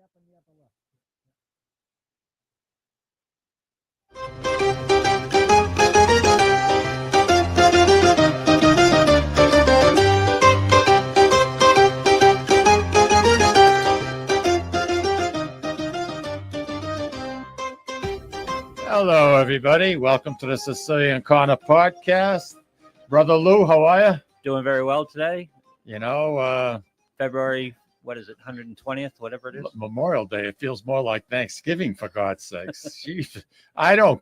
up and the upper left. Hello, everybody. Welcome to the Sicilian Corner Podcast. Brother Lou, how are you? Doing very well today. You know, February, what is it, 120th, whatever it is? Memorial Day. It feels more like Thanksgiving, for God's sakes. Jeez. I don't,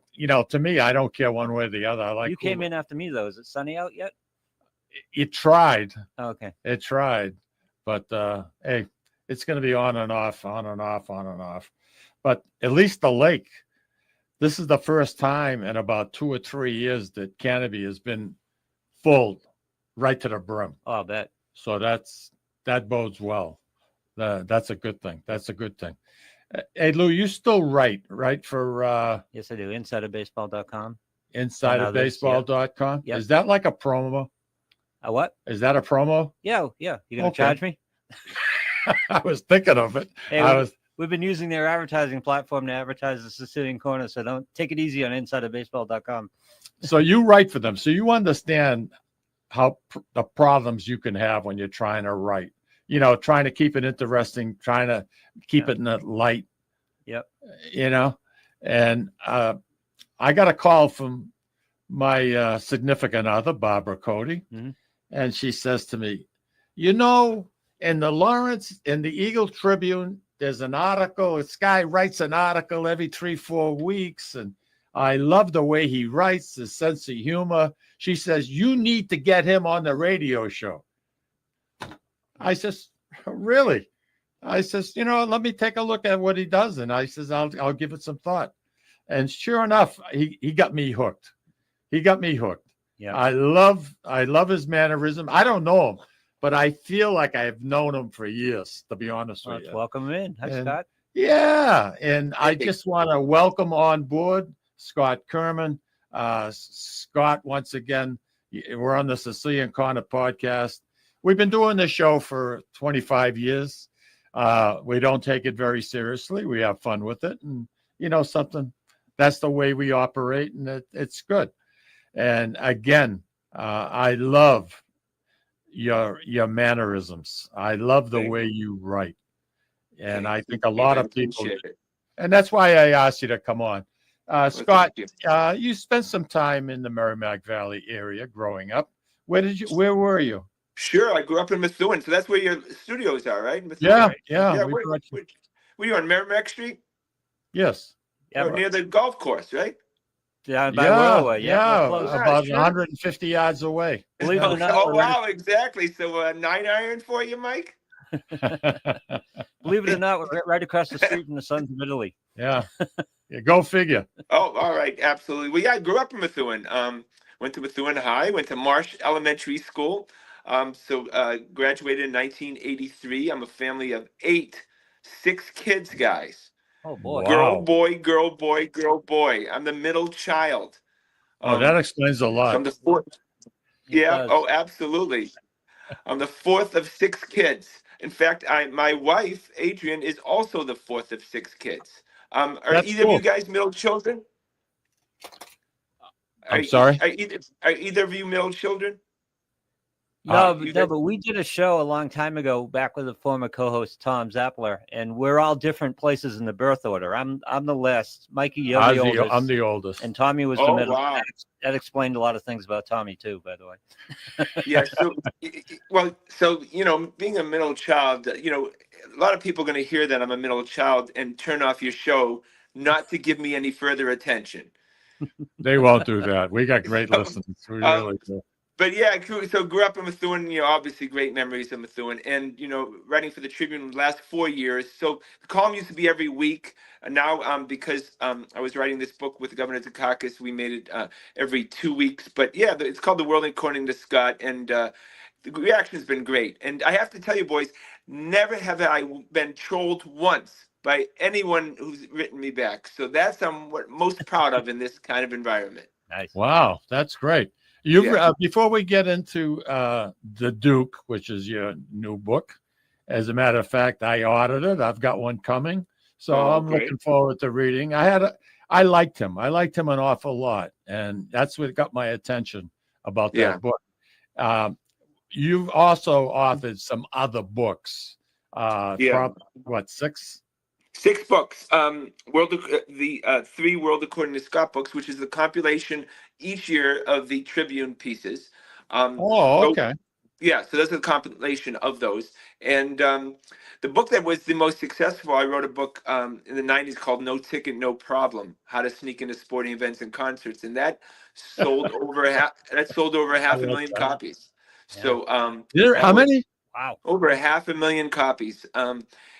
to me, I don't care one way or the other. I like. You came in after me, though. Is it sunny out yet? It tried. Oh, okay. It tried. But, hey, it's going to be on and off, on and off, on and off. But at least the lake. This is the first time in about 2 or 3 years that Canopy has been full right to the brim. Oh, I'll bet. So that bodes well. That's a good thing. That's a good thing. Hey, Lou, you still write for Yes, I do. InsideOfBaseball.com. InsideOfBaseball.com? Yep. Is that like a promo? A what? Is that a promo? Yeah. You going to charge me? I was thinking of it. Hey, we've been using their advertising platform to advertise the Sicilian Corner, so don't take it easy on InsideOfBaseball.com. So you write for them. So you understand how the problems you can have when you're trying to write. Trying to keep it interesting, trying to keep it in the light. Yep. And I got a call from my significant other, Barbara Cody, and she says to me, in the Eagle-Tribune, there's an article. This guy writes an article every 3-4 weeks, and I love the way he writes, his sense of humor. She says, you need to get him on the radio show. I says, really? I says, let me take a look at what he does. And I says, I'll give it some thought. And sure enough, he got me hooked. Yeah. I love his mannerism. I don't know him, but I feel like I've known him for years, to be honest with you. Welcome in. Hi, Scott. Yeah. And I just want to welcome on board Scott Kerman. Scott, once again, we're on the Sicilian Corner Podcast. We've been doing this show for 25 years. We don't take it very seriously. We have fun with it. And, something, that's the way we operate, and it's good. And again, I love your mannerisms. I love the way you write. And I think a lot of people, and that's why I asked you to come on. Scott, you spent some time in the Merrimack Valley area growing up. Where were you? Sure, I grew up in Methuen, so that's where your studios are, right? Methuen, yeah, right? yeah. Were you on Merrimack Street? Yes. Yeah, near the golf course, right? Yeah, by Railway. Yeah, about 150 yards away. Believe it or not, wow, exactly. So 9-iron for you, Mike? Believe it or not, we're right across the street from the Sons of Italy. Yeah. Go figure. Oh, all right, absolutely. Well, yeah, I grew up in Methuen. Went to Methuen High, went to Marsh Elementary School. Graduated in 1983. I'm a family of 6 kids, guys. Oh, boy. Girl, boy, girl, boy, girl, boy. I'm the middle child. That explains a lot. I'm the fourth. Yeah. Oh, absolutely. I'm the fourth of 6 kids. In fact, my wife, Adrian, is also the fourth of 6 kids. Are either of you guys middle children? I'm sorry? Are either of you middle children? No, but we did a show a long time ago back with a former co-host, Tom Zappler, and we're all different places in the birth order. I'm the last. Mikey, you're the oldest. I'm the oldest. And Tommy was the middle. Wow. That explained a lot of things about Tommy, too, by the way. Yeah. So, being a middle child, a lot of people are going to hear that I'm a middle child and turn off your show not to give me any further attention. They won't do that. We got great listeners. We really do. But yeah, so grew up in Methuen, obviously great memories of Methuen, and, writing for the Tribune the last 4 years. So the column used to be every week. And now, because I was writing this book with Governor Dukakis, we made it every 2 weeks. But yeah, it's called The World According to Scott, and the reaction has been great. And I have to tell you, boys, never have I been trolled once by anyone who's written me back. So that's what I'm most proud of in this kind of environment. Nice. Wow, that's great. Before we get into the Duke, which is your new book, As a matter of fact, I ordered it. I've got one coming. So I'm great. looking forward to reading. I liked him. I liked him an awful lot. And that's what got my attention about that book. You've also authored some other books. Probably, what, 6? 6 books. The 3 World According to Scott books, which is the compilation each year of the Tribune pieces. Okay. So that's a compilation of those. And the book that was the most successful, I wrote a book in the 90s called No Ticket, No Problem: How to Sneak into Sporting Events and Concerts. And that sold over half a million copies. Yeah. So how many? Wow. Over 500,000 copies.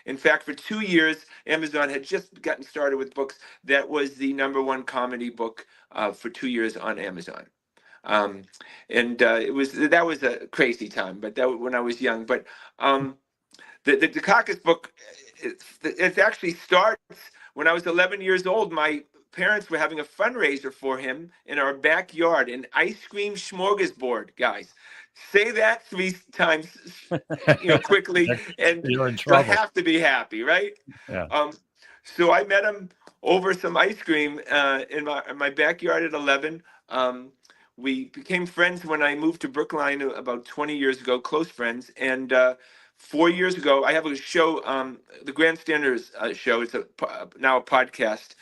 In fact, for 2 years, Amazon had just gotten started with books. That was the #1 comedy book for 2 years on Amazon. That was a crazy time, but that when I was young. But the Dukakis book, it actually starts when I was 11 years old. My parents were having a fundraiser for him in our backyard, an ice cream smorgasbord, guys. Say that 3 times, quickly, and you're in trouble. you'll have to be happy, right? Yeah. So I met him over some ice cream in my backyard at 11. We became friends when I moved to Brookline about 20 years ago, close friends. And 4 years ago, I have a show, the Grandstanders show. It's now a podcast.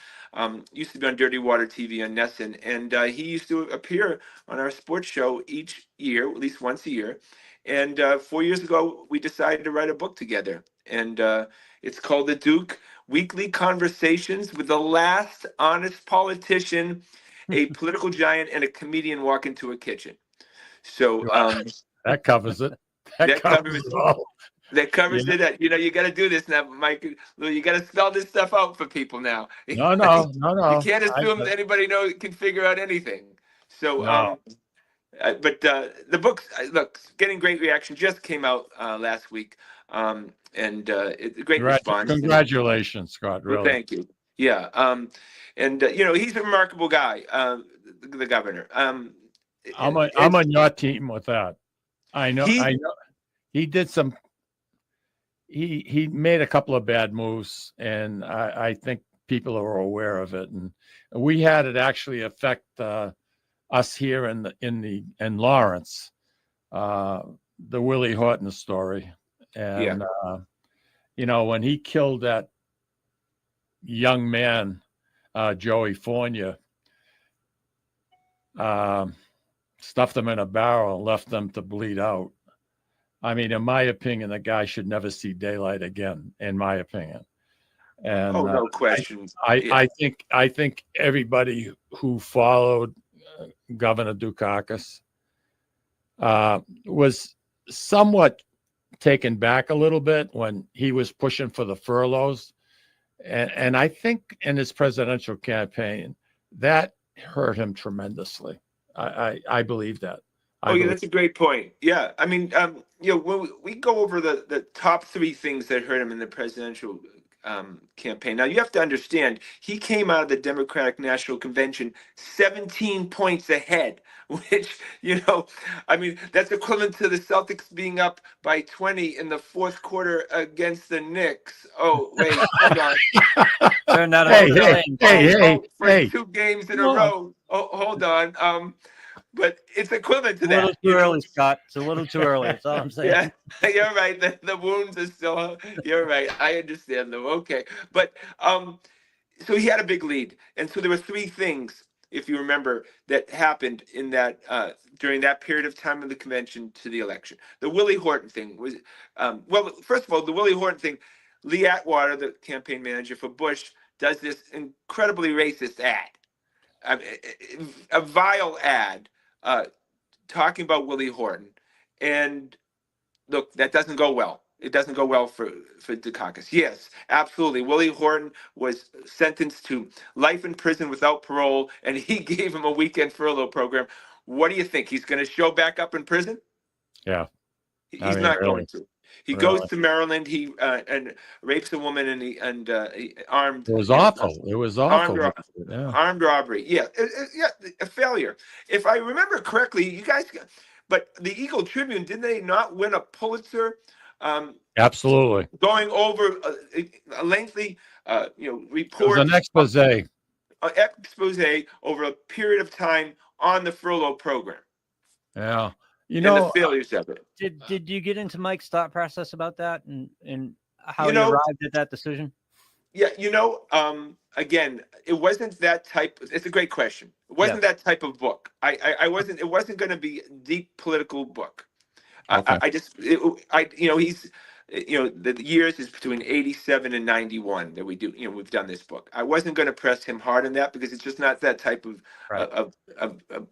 Used to be on Dirty Water TV on Nesson. And he used to appear on our sports show each year, at least once a year. And 4 years ago, we decided to write a book together. And it's called The Duke: Weekly Conversations with the Last Honest Politician, a Political Giant, and a Comedian Walk into a Kitchen. So that covers it. That covers it all. That covers it. You got to do this now, Mike. You got to spell this stuff out for people now. No. You can't assume anybody can figure out anything. So, but the books, look, getting great reaction. Just came out last week, and it's a great response. Congratulations, Scott. Really, well, thank you. Yeah, he's a remarkable guy, the governor. I'm on your team with that. I know. He did some. He made a couple of bad moves, and I think people are aware of it. And we had it actually affect us here in Lawrence, the Willie Horton story, and when he killed that young man, Joey Fournier, stuffed them in a barrel and left them to bleed out. I mean, in my opinion, the guy should never see daylight again, in my opinion. And no question. I think everybody who followed Governor Dukakis was somewhat taken back a little bit when he was pushing for the furloughs. And I think in his presidential campaign, that hurt him tremendously. I believe that. That's a great point. Yeah, I mean, when we go over the top 3 things that hurt him in the presidential campaign. Now, you have to understand, he came out of the Democratic National Convention 17 points ahead, which, I mean, that's equivalent to the Celtics being up by 20 in the 4th quarter against the Knicks. Oh, wait, hold on. Hey. 2 games in a row. Oh, hold on. But it's equivalent to that. A little too early, Scott. It's a little too early. That's all I'm saying. Yeah, you're right. The wounds are still. You're right. I understand them. Okay, but so he had a big lead, and so there were 3 things, if you remember, that happened in that during that period of time of the convention to the election. The Willie Horton thing was, first of all, the Willie Horton thing. Lee Atwater, the campaign manager for Bush, does this incredibly racist ad, a vile ad. Talking about Willie Horton, and look, that doesn't go well. It doesn't go well for Dukakis. Yes, absolutely. Willie Horton was sentenced to life in prison without parole, and he gave him a weekend furlough program. What do you think? He's going to show back up in prison? Yeah, he's not going to. He goes to Maryland. He and rapes a woman, and he armed. It was awful. It was awful. Armed robbery. Yeah, a failure. If I remember correctly, you guys. But the Eagle-Tribune, didn't they not win a Pulitzer Absolutely. Going over a lengthy, report. It was an expose. Expose over a period of time on the furlough program. Yeah. And the failures of it. Did you get into Mike's thought process about that and how he arrived at that decision? Yeah, again, it wasn't that type. It's a great question. It wasn't that type of book. I wasn't. It wasn't going to be a deep political book. Okay. He's, the years is between 87 and 91 that we've done this book. I wasn't going to press him hard on that because it's just not that type of. Right.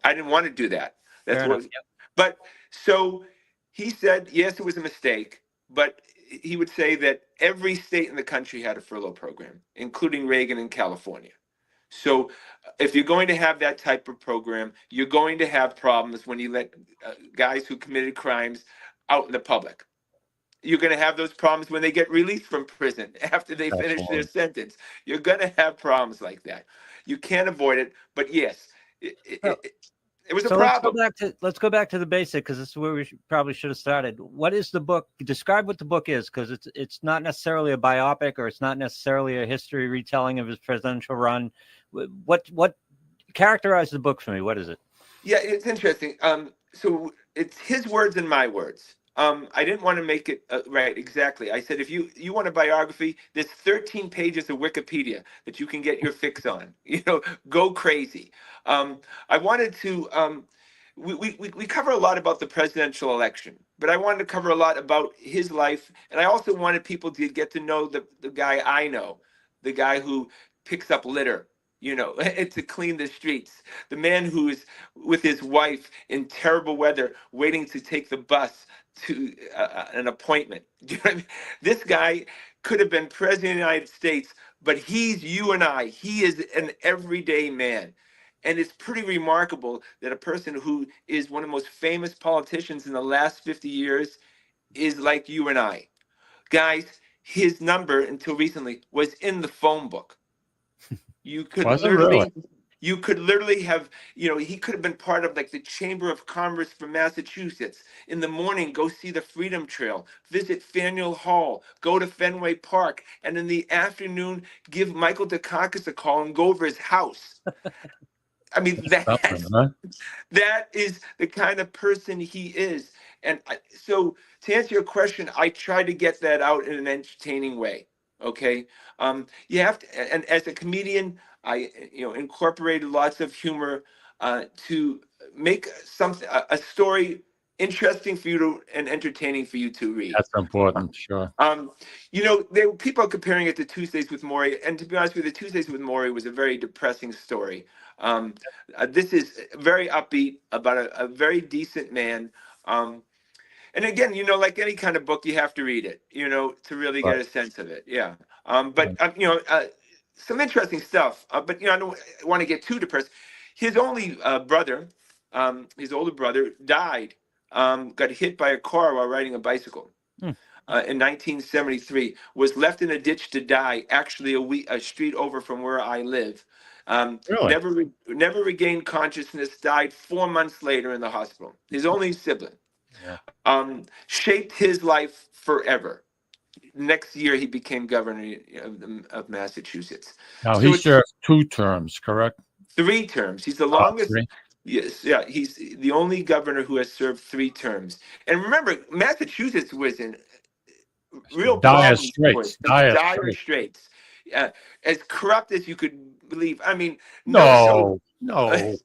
I didn't want to do that. That's Fair what. enough. Yep. But so he said, yes, it was a mistake, but he would say that every state in the country had a furlough program, including Reagan and California. So if you're going to have that type of program, you're going to have problems when you let guys who committed crimes out in the public. You're going to have those problems when they get released from prison after they finish their sentence. You're going to have problems like that. You can't avoid it. But yes, it was a problem. Let's go back to the basic, because this is where we probably should have started. What is the book? Describe what the book is, because it's not necessarily a biopic, or it's not necessarily a history retelling of his presidential run. What characterize the book for me? What is it? Yeah, it's interesting. So it's his words and my words. I didn't want to make it right. Exactly. I said, if you want a biography, there's 13 pages of Wikipedia that you can get your fix on. Go crazy. I wanted to. We cover a lot about the presidential election, but I wanted to cover a lot about his life, and I also wanted people to get to know the guy I know, the guy who picks up litter, to clean the streets, the man who is with his wife in terrible weather, waiting to take the bus to an appointment. Do you know what I mean? This guy could have been president of the United States, but he's you and I. He is an everyday man. And it's pretty remarkable that a person who is one of the most famous politicians in the last 50 years is like you and I. Guys, his number until recently was in the phone book. You could You could literally have, he could have been part of like the Chamber of Commerce for Massachusetts. In the morning, go see the Freedom Trail, visit Faneuil Hall, go to Fenway Park, and in the afternoon, give Michael Dukakis a call and go over his house. I mean, that is the kind of person he is. And so to answer your question, I try to get that out in an entertaining way. Okay. You have to, and as a comedian, I, incorporated lots of humor to make a story interesting for you and entertaining for you to read. That's important, sure. People are comparing it to Tuesdays with Morrie, and to be honest with you, Tuesdays with Morrie was a very depressing story. This is very upbeat about a very decent man. And again, like any kind of book, you have to read it, to really get a sense of it. Yeah. Some interesting stuff. But I don't want to get too depressed. His only brother, his older brother, died. Got hit by a car while riding a bicycle. In 1973. Was left in a ditch to die. Actually, a street over from where I live. Really? Never regained consciousness. Died 4 months later in the hospital. His only sibling. Yeah. Shaped his life forever. Next year, he became governor of Massachusetts. Now, he served 2 terms, correct? 3 terms. He's the longest. 3? Yes, yeah. He's the only governor who has served 3 terms. And remember, Massachusetts was in real dire straits. Dire straits. As corrupt as you could believe. I mean, no,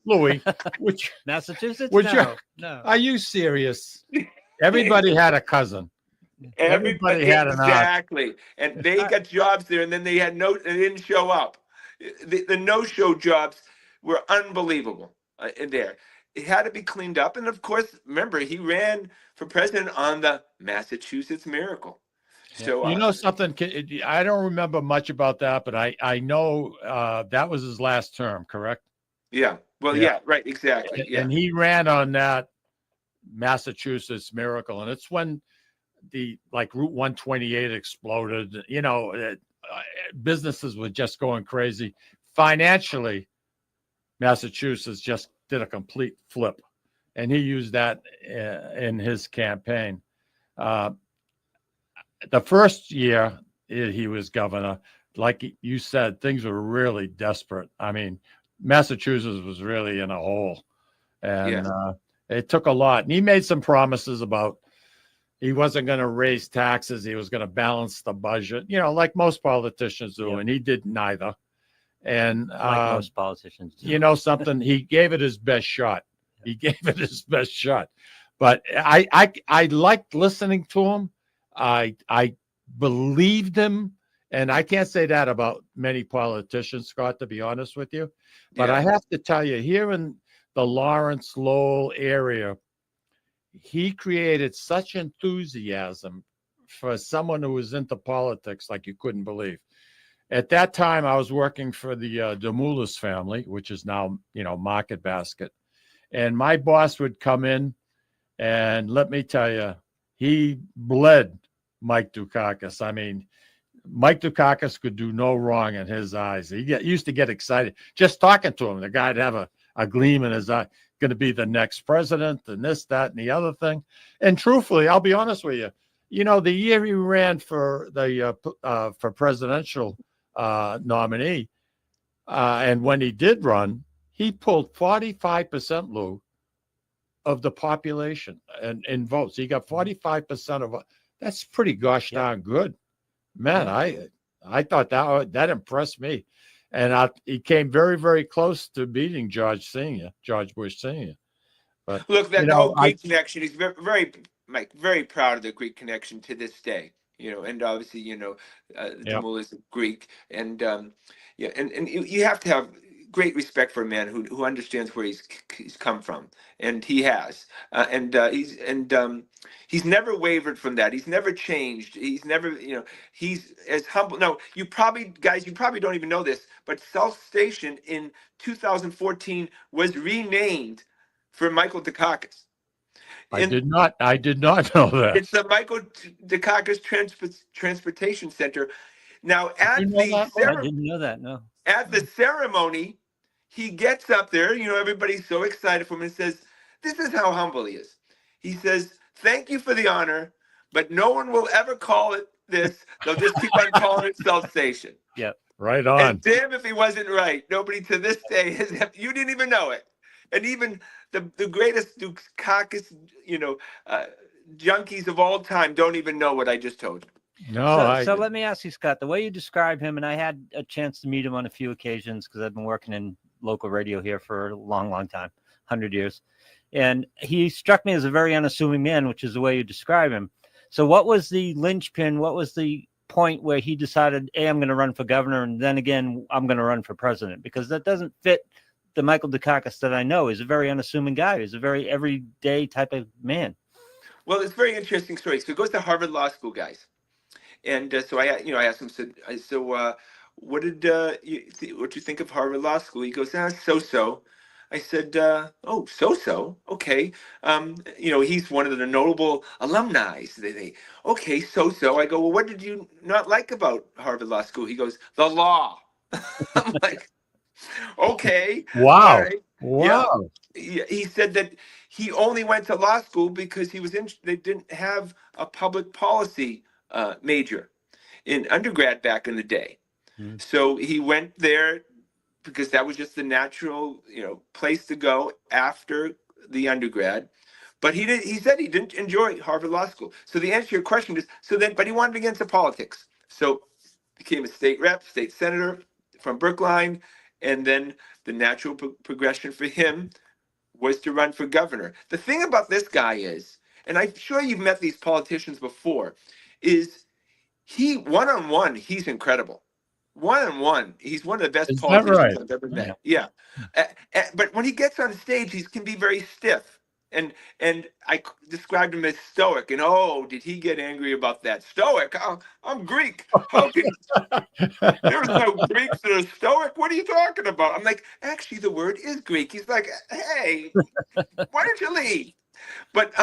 Louis. Which Massachusetts? No. Are you serious? Everybody had a cousin. Everybody had an aunt. Exactly, and they got jobs there, and then they didn't show up. The no-show jobs were unbelievable in there. It had to be cleaned up, and of course, remember, he ran for president on the Massachusetts Miracle. So something. I don't remember much about that, but I know that was his last term, correct? Yeah. Well, yeah, right, exactly. Yeah. And he ran on that Massachusetts Miracle, and it's when the Route 128 exploded. Businesses were just going crazy. Financially, Massachusetts just did a complete flip, and he used that in his campaign. the first year he was governor, like you said, things were really desperate. I mean, Massachusetts was really in a hole, and it took a lot. And he made some promises about he wasn't going to raise taxes. He was going to balance the budget, like most politicians do, and he did neither. And like most politicians do. You know something, he gave it his best shot. He gave it his best shot. But I liked listening to him. I believed him. And I can't say that about many politicians, Scott, to be honest with you. But I have to tell you, here in the Lawrence Lowell area, he created such enthusiasm for someone who was into politics like you couldn't believe. At that time, I was working for the Demoulas family, which is now, Market Basket. And my boss would come in, and let me tell you, he bled Mike Dukakis. I mean, Mike Dukakis could do no wrong in his eyes. He used to get excited just talking to him. The guy'd have a gleam in his eye, going to be the next president and this, that, and the other thing. And truthfully, I'll be honest with you, the year he ran for the for presidential nominee, and when he did run, he pulled 45%, Lou, of the population and in votes. He got 45% of that's pretty gosh darn good. Man, I thought that impressed me. And he came very, very close to beating George Bush Sr. But look, that whole Greek connection, he's very, very, Mike, very proud of the Greek connection to this day. And obviously, Demoulas is Greek, and and you have to have great respect for a man who understands where he's come from, and he has, he's never wavered from that. He's never changed. He's never, he's as humble. No, you probably don't even know this, but South Station in 2014 was renamed for Michael Dukakis. I did not know that. It's the Michael Dukakis Transportation Center. Now, I didn't know that. No. At the ceremony, he gets up there. Everybody's so excited for him and says, "This is how humble he is." He says, "Thank you for the honor, but no one will ever call it this. They'll just keep on calling it South Station." Yep. Right on. And damn if he wasn't right. Nobody to this day you didn't even know it. And even the greatest Dukakis, junkies of all time don't even know what I just told you. No. So let me ask you, Scott, the way you describe him, and I had a chance to meet him on a few occasions because I've been working in local radio here for a long, long time, 100 years. And he struck me as a very unassuming man, which is the way you describe him. So what was the linchpin? What was the point where he decided, I'm going to run for governor, and then again, I'm going to run for president? Because that doesn't fit the Michael Dukakis that I know. He's a very unassuming guy. He's a very everyday type of man. Well, it's a very interesting story. So he goes to Harvard Law School, guys. And so I asked him, so what did what you think of Harvard Law School? He goes, so-so. I said, oh, so-so, okay. He's one of the notable alumni. Okay, so-so. I go, well, what did you not like about Harvard Law School? He goes, the law. I'm like, okay. Wow. Right. Wow. Yeah. He said that he only went to law school because they didn't have a public policy major in undergrad back in the day. Mm. So he went there because that was just the natural, place to go after the undergrad. But he said he didn't enjoy Harvard Law School. So the answer to your question is, but he wanted to get into politics. So became a state rep, state senator from Brookline. And then the natural progression for him was to run for governor. The thing about this guy is, and I'm sure you've met these politicians before, is one-on-one, he's incredible. One-on-one, he's one of the best politicians I've ever met. Yeah. But when he gets on stage, he can be very stiff. And I described him as stoic. And did he get angry about that? Stoic? I'm Greek. There's no Greeks that are stoic. What are you talking about? I'm like, actually, the word is Greek. He's like, hey, why don't you leave? But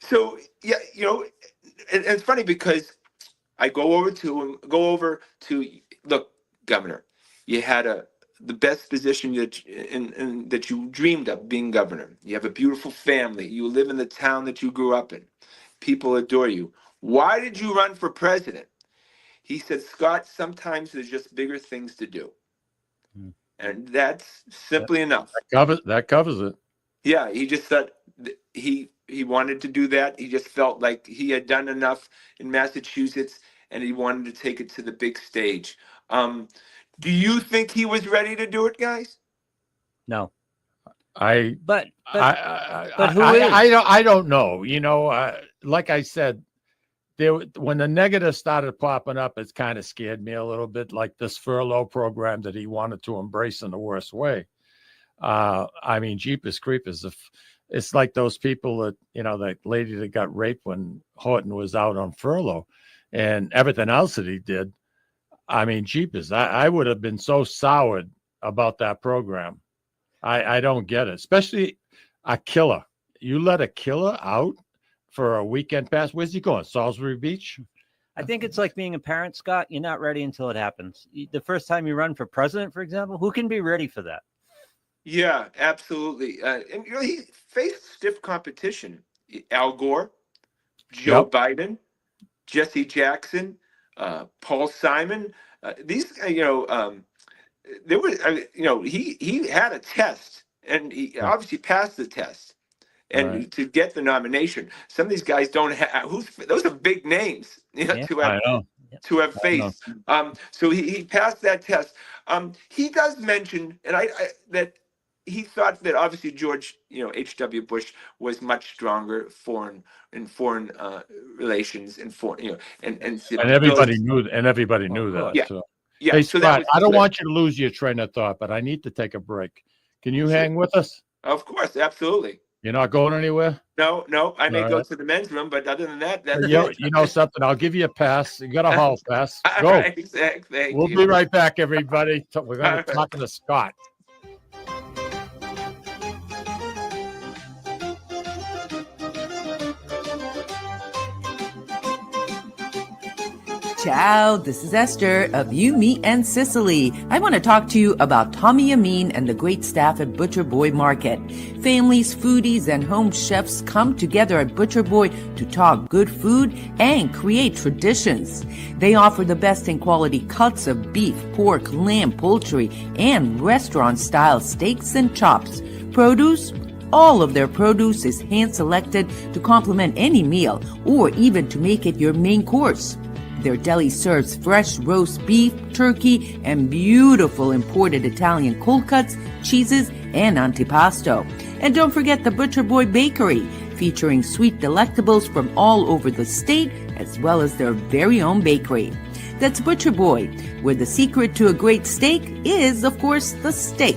so yeah, and it's funny because I go over to look, Governor, you had the best position that you dreamed of, being governor. You have a beautiful family. You live in the town that you grew up in. People adore you. Why did you run for president? He said, Scott, sometimes there's just bigger things to do. And that's simply enough. That covers it. Yeah, he just said he wanted to do that. He just felt like he had done enough in Massachusetts, and he wanted to take it to the big stage. Do you think he was ready to do it, guys? No. But who is? I don't know. You know, like I said, when the negatives started popping up, it kind of scared me a little bit, like this furlough program that he wanted to embrace in the worst way. I mean, Jeepers Creepers, it's like those people that, you know, that lady that got raped when Horton was out on furlough and everything else that he did. I mean, Jeepers, I would have been so soured about that program. I don't get it, especially a killer. You let a killer out for a weekend pass. Where's he going? Salisbury Beach? I think it's like being a parent, Scott. You're not ready until it happens. The first time you run for president, for example, who can be ready for that? Yeah, absolutely. And you know, he faced stiff competition. Al Gore, Joe Biden, Jesse Jackson, Paul Simon. These, there was, he had a test, and he obviously passed the test. And to get the nomination, some of these guys don't have. Those are big names, to have faced. So he passed that test. He does mention, and that he thought that obviously George, H.W. Bush was much stronger in foreign relations and foreign, and everybody knew that. Yeah. So. Yeah. Hey, So Scott, I don't want you to lose your train of thought, but I need to take a break. Can you hang with us? Of course, absolutely. You're not going anywhere? No. I may go to the men's room, but other than that, that's you know something. I'll give you a pass. You got a hall pass. Go. All right, exactly. We'll be right back, everybody. We're going to talk to Scott. Ciao, this is Esther of You, Me, and Sicily. I want to talk to you about Tommy Amin and the great staff at Butcher Boy Market. Families, foodies, and home chefs come together at Butcher Boy to talk good food and create traditions. They offer the best in quality cuts of beef, pork, lamb, poultry, and restaurant-style steaks and chops. Produce? All of their produce is hand-selected to complement any meal or even to make it your main course. Their deli serves fresh roast beef, turkey, and beautiful imported Italian cold cuts, cheeses, and antipasto. And don't forget the Butcher Boy Bakery, featuring sweet delectables from all over the state, as well as their very own bakery. That's Butcher Boy, where the secret to a great steak is, of course, the steak.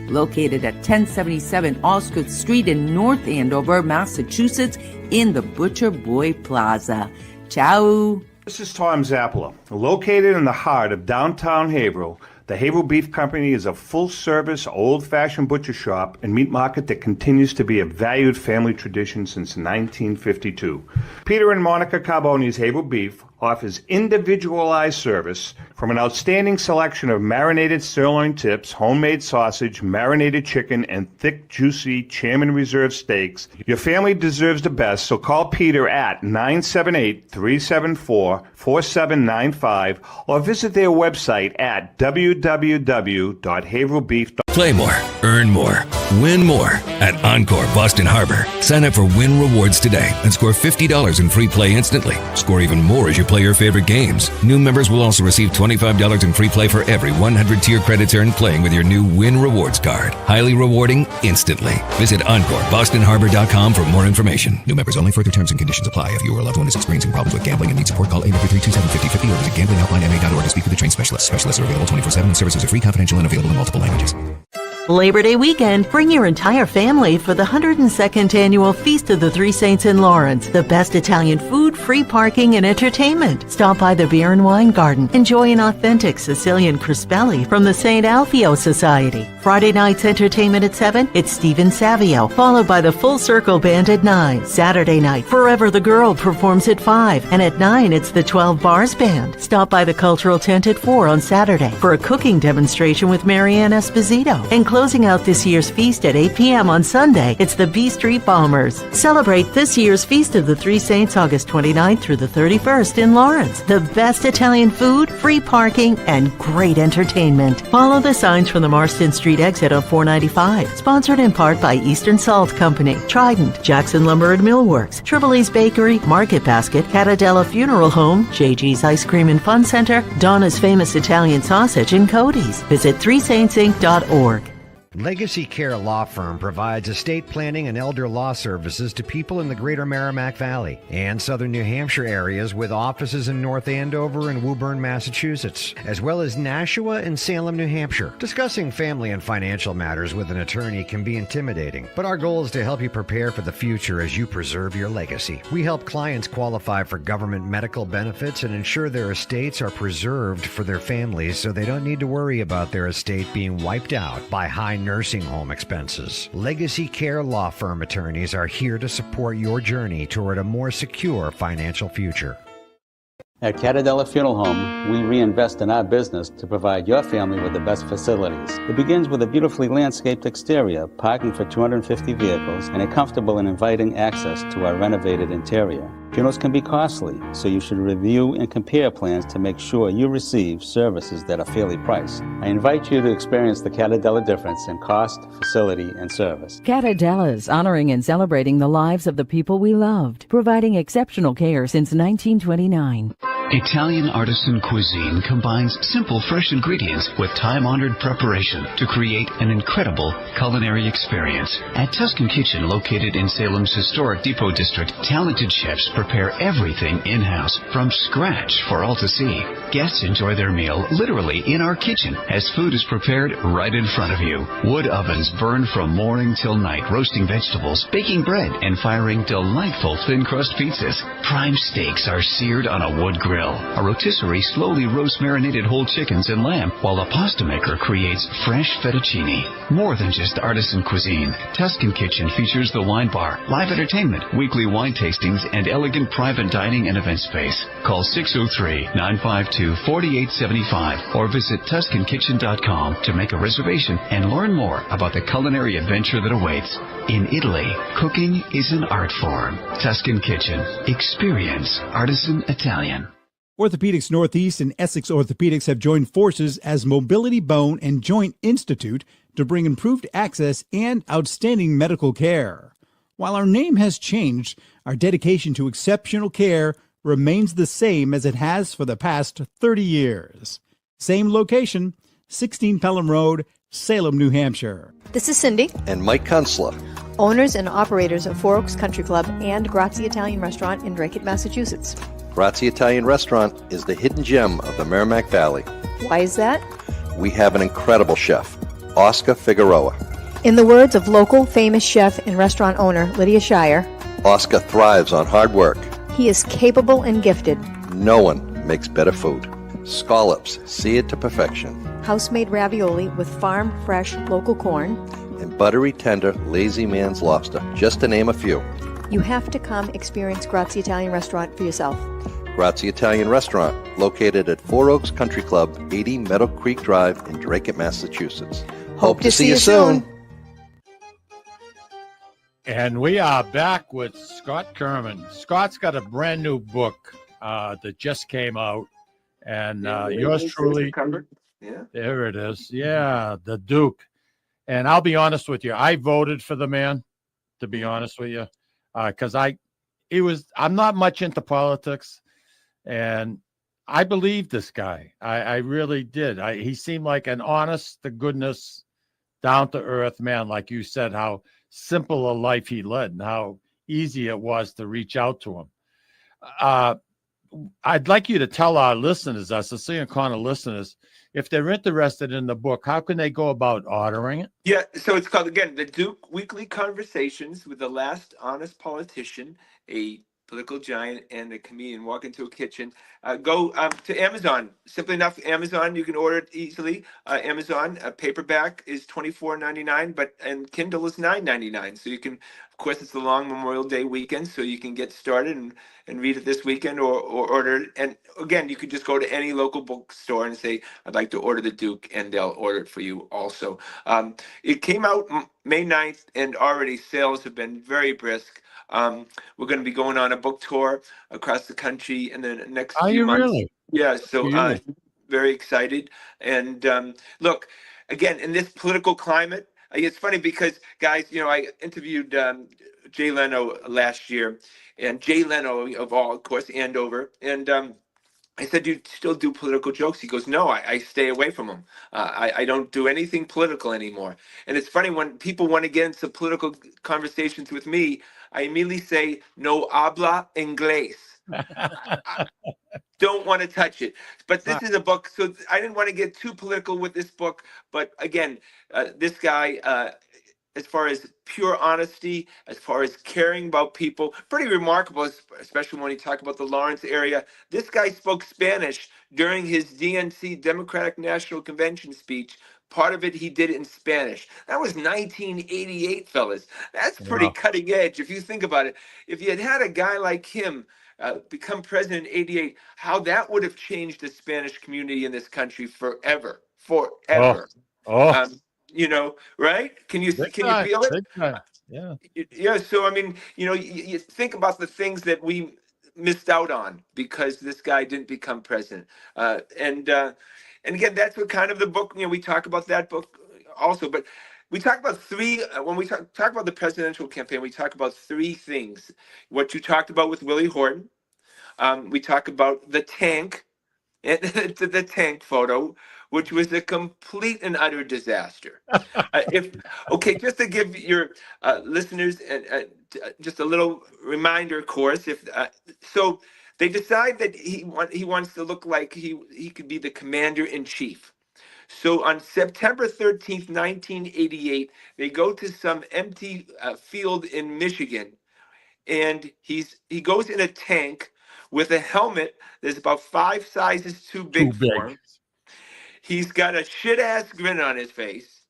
Located at 1077 Osgood Street in North Andover, Massachusetts, in the Butcher Boy Plaza. Ciao! This is Tom Zappala. Located in the heart of downtown Haverhill, the Haverhill Beef Company is a full-service, old-fashioned butcher shop and meat market that continues to be a valued family tradition since 1952. Peter and Monica Carboni's Haverhill Beef offers individualized service from an outstanding selection of marinated sirloin tips, homemade sausage, marinated chicken, and thick, juicy Chairman Reserve steaks. Your family deserves the best, so call Peter at 978-374-4795 or visit their website at www.haverhillbeef.com. Play more, earn more, win more at Encore Boston Harbor. Sign up for Win Rewards today and score $50 in free play instantly. Score even more as you play your favorite games. New members will also receive $25 in free play for every 100 tier credits earned playing with your new Win Rewards card. Highly rewarding instantly. Visit EncoreBostonHarbor.com for more information. New members only. Further terms and conditions apply. If you or a loved one is experiencing problems with gambling and needs support, call 833-277-5050 or visit GamblingHelplineMA.org to speak with a trained specialist. Specialists are available 24/7 and services are free, confidential, and available in multiple languages. Labor Day weekend, bring your entire family for the 102nd Annual Feast of the Three Saints in Lawrence. The best Italian food, free parking, and entertainment. Stop by the Beer and Wine Garden. Enjoy an authentic Sicilian crispelli from the St. Alfio Society. Friday night's entertainment at 7, it's Stephen Savio, followed by the Full Circle Band at 9. Saturday night, Forever the Girl performs at 5, and at 9, it's the 12 Bars Band. Stop by the Cultural Tent at 4 on Saturday for a cooking demonstration with Marianne Esposito. And closing out this year's feast at 8 p.m. on Sunday, it's the B Street Bombers. Celebrate this year's Feast of the Three Saints August 29th through the 31st in Lawrence. The best Italian food, free parking, and great entertainment. Follow the signs from the Marston Street exit on 495. Sponsored in part by Eastern Salt Company, Trident, Jackson Lumber and Millworks, Tripoli's Bakery, Market Basket, Catadella Funeral Home, JG's Ice Cream and Fun Center, Donna's Famous Italian Sausage, and Cody's. Visit threesaintsinc.org. Legacy Care Law Firm provides estate planning and elder law services to people in the greater Merrimack Valley and southern New Hampshire areas, with offices in North Andover and Woburn, Massachusetts, as well as Nashua and Salem, New Hampshire. Discussing family and financial matters with an attorney can be intimidating, but our goal is to help you prepare for the future as you preserve your legacy. We help clients qualify for government medical benefits and ensure their estates are preserved for their families so they don't need to worry about their estate being wiped out by high nursing home expenses. Legacy Care Law Firm attorneys are here to support your journey toward a more secure financial future. At Catadella Funeral Home, we reinvest in our business to provide your family with the best facilities. It begins with a beautifully landscaped exterior, parking for 250 vehicles, and a comfortable and inviting access to our renovated interior. Funerals can be costly, so you should review and compare plans to make sure you receive services that are fairly priced. I invite you to experience the Catadella difference in cost, facility, and service. Catadella's honoring and celebrating the lives of the people we loved, providing exceptional care since 1929. Italian artisan cuisine combines simple, fresh ingredients with time-honored preparation to create an incredible culinary experience. At Tuscan Kitchen, located in Salem's historic Depot District, talented chefs prepare everything in-house from scratch for all to see. Guests enjoy their meal literally in our kitchen as food is prepared right in front of you. Wood ovens burn from morning till night, roasting vegetables, baking bread, and firing delightful thin-crust pizzas. Prime steaks are seared on a wood grill. A rotisserie slowly roasts marinated whole chickens and lamb, while a pasta maker creates fresh fettuccine. More than just artisan cuisine, Tuscan Kitchen features the wine bar, live entertainment, weekly wine tastings, and elegant private dining and event space. Call 603-952-4875 or visit TuscanKitchen.com to make a reservation and learn more about the culinary adventure that awaits. In Italy, cooking is an art form. Tuscan Kitchen. Experience artisan Italian. Orthopedics Northeast and Essex Orthopedics have joined forces as Mobility Bone and Joint Institute to bring improved access and outstanding medical care. While our name has changed, our dedication to exceptional care remains the same as it has for the past 30 years. Same location, 16 Pelham Road, Salem, New Hampshire. This is Cindy. And Mike Kunstler, owners and operators of Four Oaks Country Club and Grazie Italian Restaurant in Drake, Massachusetts. Grazie Italian Restaurant is the hidden gem of the Merrimack Valley. Why is that? We have an incredible chef, Oscar Figueroa. In the words of local famous chef and restaurant owner Lydia Shire, Oscar thrives on hard work. He is capable and gifted. No one makes better food. Scallops, seared to perfection. House-made ravioli with farm-fresh local corn. And buttery, tender, lazy man's lobster, just to name a few. You have to come experience Grazie Italian Restaurant for yourself. Grazie Italian Restaurant, located at Four Oaks Country Club, 80 Meadow Creek Drive in Drake, Massachusetts. Hope to see you soon. And we are back with Scott Kerman. Scott's got a brand new book that just came out. And yours truly, there it is. Yeah, the Duke. And I'll be honest with you, I voted for the man, to be honest with you, because I'm not much into politics, and I believed this guy. I really did. He seemed like an honest to goodness, down to earth man, like you said, how simple a life he led and how easy it was to reach out to him. I'd like you to tell our listeners, our Sicilian Corner listeners, if they're interested in the book, how can they go about ordering it? Yeah, so it's called, again, The Duke Weekly Conversations with the Last Honest Politician, a political giant and a comedian walk into a kitchen. Go to Amazon. Simply enough, Amazon. You can order it easily. Amazon paperback is $24.99, and Kindle is $9.99. So you can, of course, it's the long Memorial Day weekend, so you can get started and read it this weekend or order it. And again, you could just go to any local bookstore and say, "I'd like to order the Duke," and they'll order it for you also. It came out May 9th, and already sales have been very brisk. We're going to be going on a book tour across the country in the next few months. Really? Yeah, so very excited. And look, again, in this political climate, it's funny because, guys, I interviewed Jay Leno last year, and Jay Leno, of all, of course, Andover, and I said, "Do you still do political jokes?" He goes, "No, I stay away from them. I don't do anything political anymore." And it's funny, when people want to get into political conversations with me, I immediately say, "No habla inglés." I don't want to touch it. But this is a book, so I didn't want to get too political with this book. But again, this guy, as far as pure honesty, as far as caring about people, pretty remarkable, especially when you talk about the Lawrence area. This guy spoke Spanish during his DNC, Democratic National Convention speech. Part of it he did in Spanish. That was 1988, fellas. That's pretty cutting edge if you think about it. If you had had a guy like him become president in 88, how that would have changed the Spanish community in this country forever. Right? Can you feel it? Yeah. Yeah. So, I mean, you think about the things that we missed out on because this guy didn't become president. And again, that's what kind of the book, we talk about that book also, but we talk about when we talk about the presidential campaign, we talk about three things. What you talked about with Willie Horton. We talk about the tank, the tank photo, which was a complete and utter disaster. Just to give your listeners just a little reminder course, so they decide that he wants to look like he could be the commander-in-chief. So on September 13th, 1988, they go to some empty field in Michigan, and he goes in a tank with a helmet that's about 5 sizes too big for him. He's got a shit-ass grin on his face,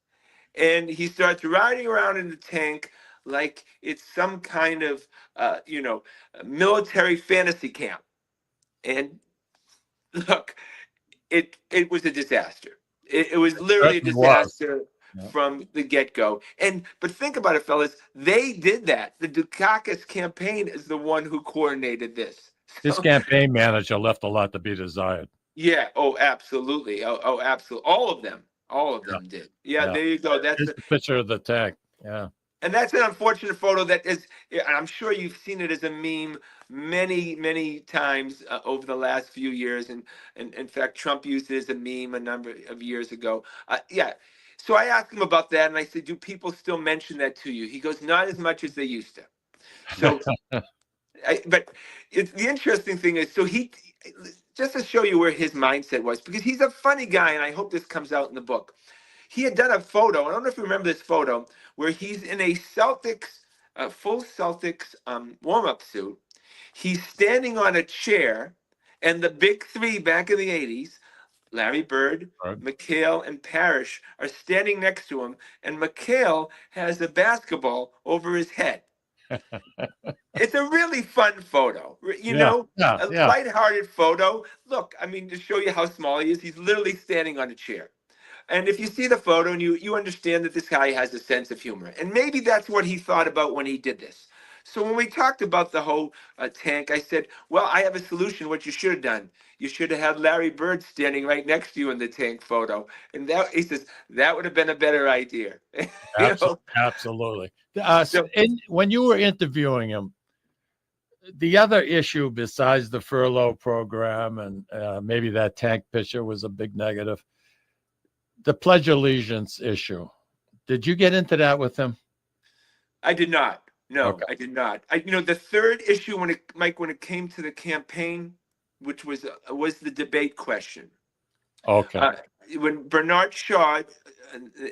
and he starts riding around in the tank like it's some kind of, military fantasy camp. And look, it was a disaster. It was literally a disaster from the get-go. But think about it, fellas. They did that. The Dukakis campaign is the one who coordinated this. This campaign manager left a lot to be desired. Yeah. Oh, absolutely. Oh, absolutely. All of them did. Yeah. There you go. That's the picture of the tank. Yeah. And that's an unfortunate photo that is, I'm sure you've seen it as a meme many, many times over the last few years. And in fact, Trump used it as a meme a number of years ago. So I asked him about that, and I said, "Do people still mention that to you?" He goes, "Not as much as they used to." So, but the interesting thing is, so he, just to show you where his mindset was, because he's a funny guy, and I hope this comes out in the book. He had done a photo, I don't know if you remember this photo, where he's in a full Celtics warm-up suit. He's standing on a chair, and the big three back in the 80s, Larry Bird, McHale, and Parrish, are standing next to him, and McHale has a basketball over his head. It's a really fun photo, a lighthearted photo. Look, I mean, to show you how small he is, he's literally standing on a chair. And if you see the photo and you understand that this guy has a sense of humor, and maybe that's what he thought about when he did this. So when we talked about the whole tank, I said, well, I have a solution. What you should have done, you should have had Larry Bird standing right next to you in the tank photo. And he says, that would have been a better idea. Absolutely. When you were interviewing him, the other issue besides the furlough program and maybe that tank picture was a big negative, the Pledge of Allegiance issue. Did you get into that with him? I did not. No, okay. I did not. The third issue when it came to the campaign, which was the debate question. Okay. When Bernard Shaw,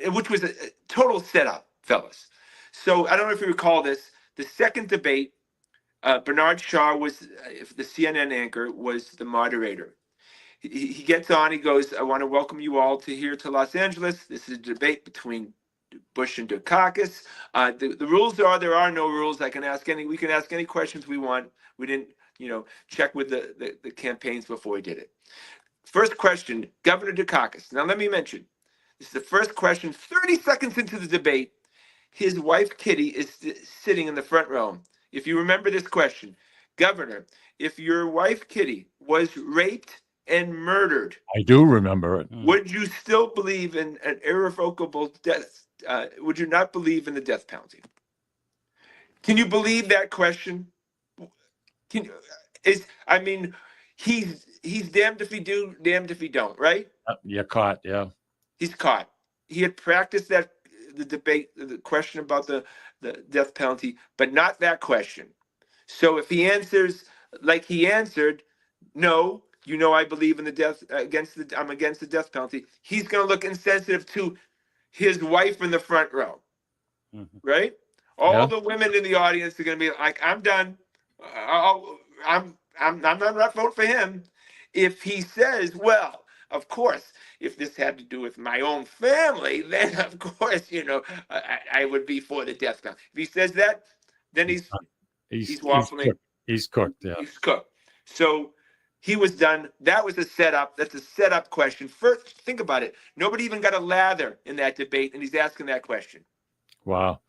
which was a total setup, fellas. So I don't know if you recall this. The second debate, Bernard Shaw was the CNN anchor, was the moderator. He gets on. He goes, "I want to welcome you all to Los Angeles. This is a debate between Bush and Dukakis. The rules are there are no rules. We can ask any questions we want. We didn't, check with the campaigns before we did it. First question, Governor Dukakis. Now let me mention, this is the first question. 30 seconds into the debate, his wife Kitty is sitting in the front row. If you remember this question, Governor, if your wife Kitty was raped and murdered, I do remember it. would you still believe in an irrevocable death? Would you not believe in the death penalty? Can you believe that question? He's damned if he do, damned if he don't, right? You're caught, yeah. He's caught. He had practiced the debate, the question about the death penalty, but not that question. So if he answers like he answered, no, I believe in the death I'm against the death penalty, he's going to look insensitive to his wife in the front row, right? All the women in the audience are going to be like, I'm done. I'm not voting for him. If he says, well, of course, if this had to do with my own family, then of course, I would be for the death penalty. If he says that, then he's waffling. He's cooked. Yeah. He's cooked. So he was done. That was a setup. That's a setup question. First, think about it. Nobody even got a lather in that debate, and he's asking that question. Wow.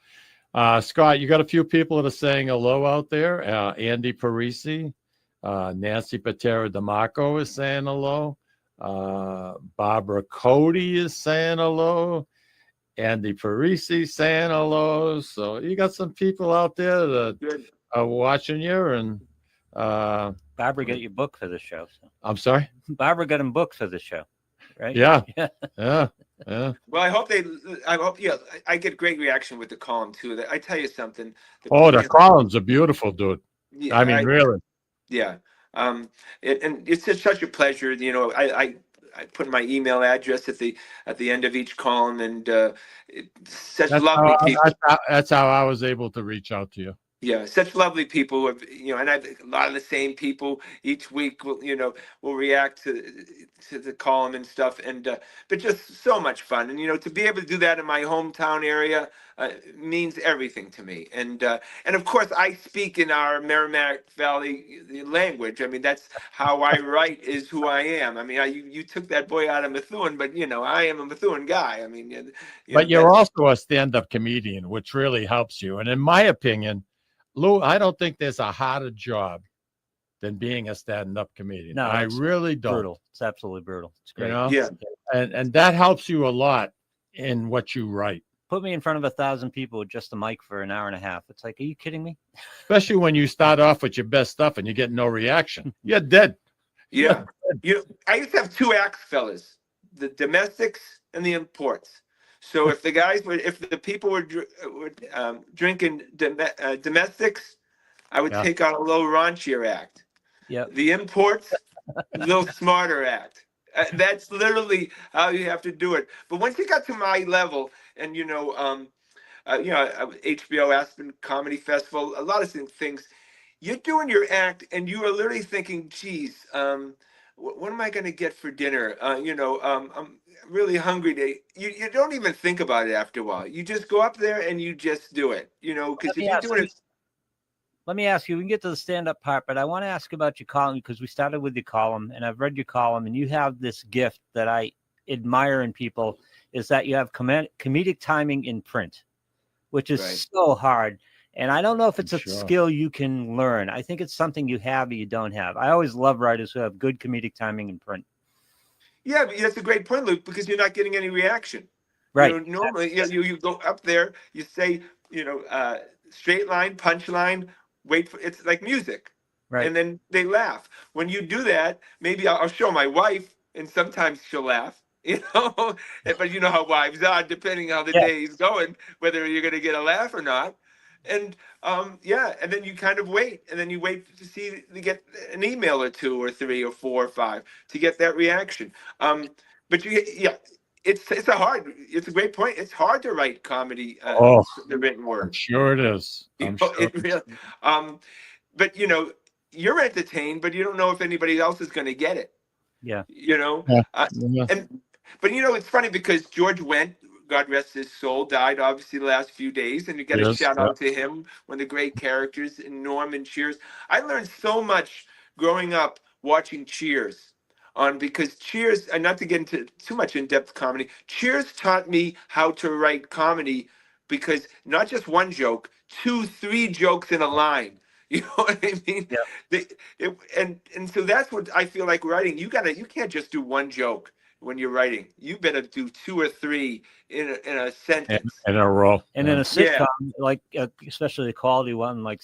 Scott, you got a few people that are saying hello out there. Andy Parisi, Nancy Patera DeMarco is saying hello. Barbara Cody is saying hello. Andy Parisi saying hello. So you got some people out there that are watching you. And Barbara got you booked for the show. So. I'm sorry? Barbara got him booked for the show, right? Yeah. Yeah. Well, I hope I get great reaction with the column too. I tell you something. The columns are beautiful, dude. Yeah, really. Yeah. And it's just such a pleasure. I put my email address at the end of each column, and such lovely people. That's how I was able to reach out to you. Yeah, such lovely people who have, and I a lot of the same people each week will react to the column and stuff, and but just so much fun, and to be able to do that in my hometown area means everything to me, and of course I speak in our Merrimack Valley language. I mean, that's how I write, is who I am. I mean, you took that boy out of Methuen, but I am a Methuen guy. I mean, but you're also a stand-up comedian, which really helps you, and in my opinion, Lou, I don't think there's a harder job than being a stand-up comedian. No, I really don't. Brutal. It's absolutely brutal. It's great. Yeah. And that helps you a lot in what you write. Put me in front of 1,000 people with just a mic for an hour and a half. It's like, are you kidding me? Especially when you start off with your best stuff and you get no reaction. You're dead. Yeah. I used to have two acts, fellas: the domestics and the imports. So if the people were drinking domestics, I would take out a little raunchier act. Yeah. The imports, a little smarter act. That's literally how you have to do it. But once you got to my level, and HBO Aspen Comedy Festival, a lot of things, you're doing your act, and you are literally thinking, geez, what am I going to get for dinner? I'm really hungry. You don't even think about it after a while. You just go up there and you just do it, because if you're doing it. Let me ask you, we can get to the stand-up part, but I want to ask about your column, because we started with your column, and I've read your column, and you have this gift that I admire in people, is that you have comedic timing in print, which is so hard. And I don't know if it's a skill you can learn. I think it's something you have or you don't have. I always love writers who have good comedic timing in print. Yeah, but that's a great point, Luke, because you're not getting any reaction. Right. Normally, you go up there, you say, straight line, punchline, wait for it's like music. Right. And then they laugh. When you do that, maybe I'll show my wife, and sometimes she'll laugh. But you know how wives are, depending on how the day is going, whether you're going to get a laugh or not. And and then you kind of wait, and then you wait to get an email or 2 or 3 or 4 or 5 to get that reaction. But it's a great point. It's hard to write comedy, the written word. I'm sure it is. but you're entertained, but you don't know if anybody else is going to get it. Yeah. But it's funny because George Wendt, God rest his soul, died obviously the last few days, and you got a shout out to him, one of the great characters in Norm and Cheers. I learned so much growing up watching Cheers, because Cheers, and not to get into too much in-depth comedy, Cheers taught me how to write comedy, because not just one joke, 2-3 jokes in a line. You know what I mean? Yeah. And so that's what I feel like writing. You can't just do one joke when you're writing. You better do 2 or 3 in a sentence. In a row. And in a sitcom, like especially a quality one like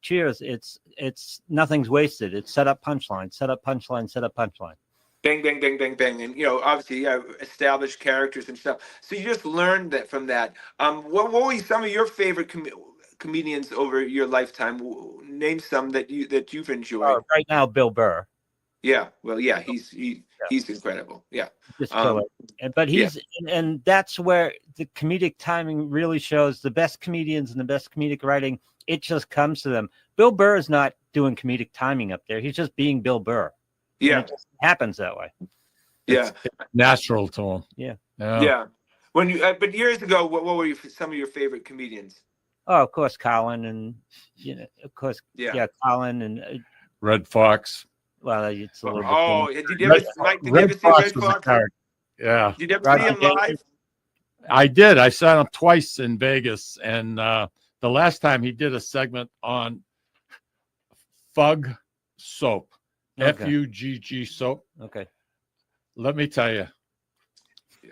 Cheers, it's nothing's wasted. It's set up punchline, set up punchline, set up punchline. Bang, bang, bang, bang, bang. And, obviously, established characters and stuff. So you just learned that from that. What were some of your favorite comedians over your lifetime? Name some that you've enjoyed. Right now, Bill Burr. Yeah, well, yeah, he's incredible. Yeah, just killer. But and that's where the comedic timing really shows. The best comedians and the best comedic writing, it just comes to them. Bill Burr is not doing comedic timing up there. He's just being Bill Burr. Yeah, and it just happens that way. Yeah, it's natural to him. Yeah. When you but years ago, what were some of your favorite comedians? Oh, of course, Colin, and of course, Colin and Red Fox. Well, it's a little bit. Oh, did you ever see Red Fox? Yeah. Did you ever see him live? I did. I saw him twice in Vegas, and the last time he did a segment on Fug soap, F-U-G-G soap. Okay. Let me tell you,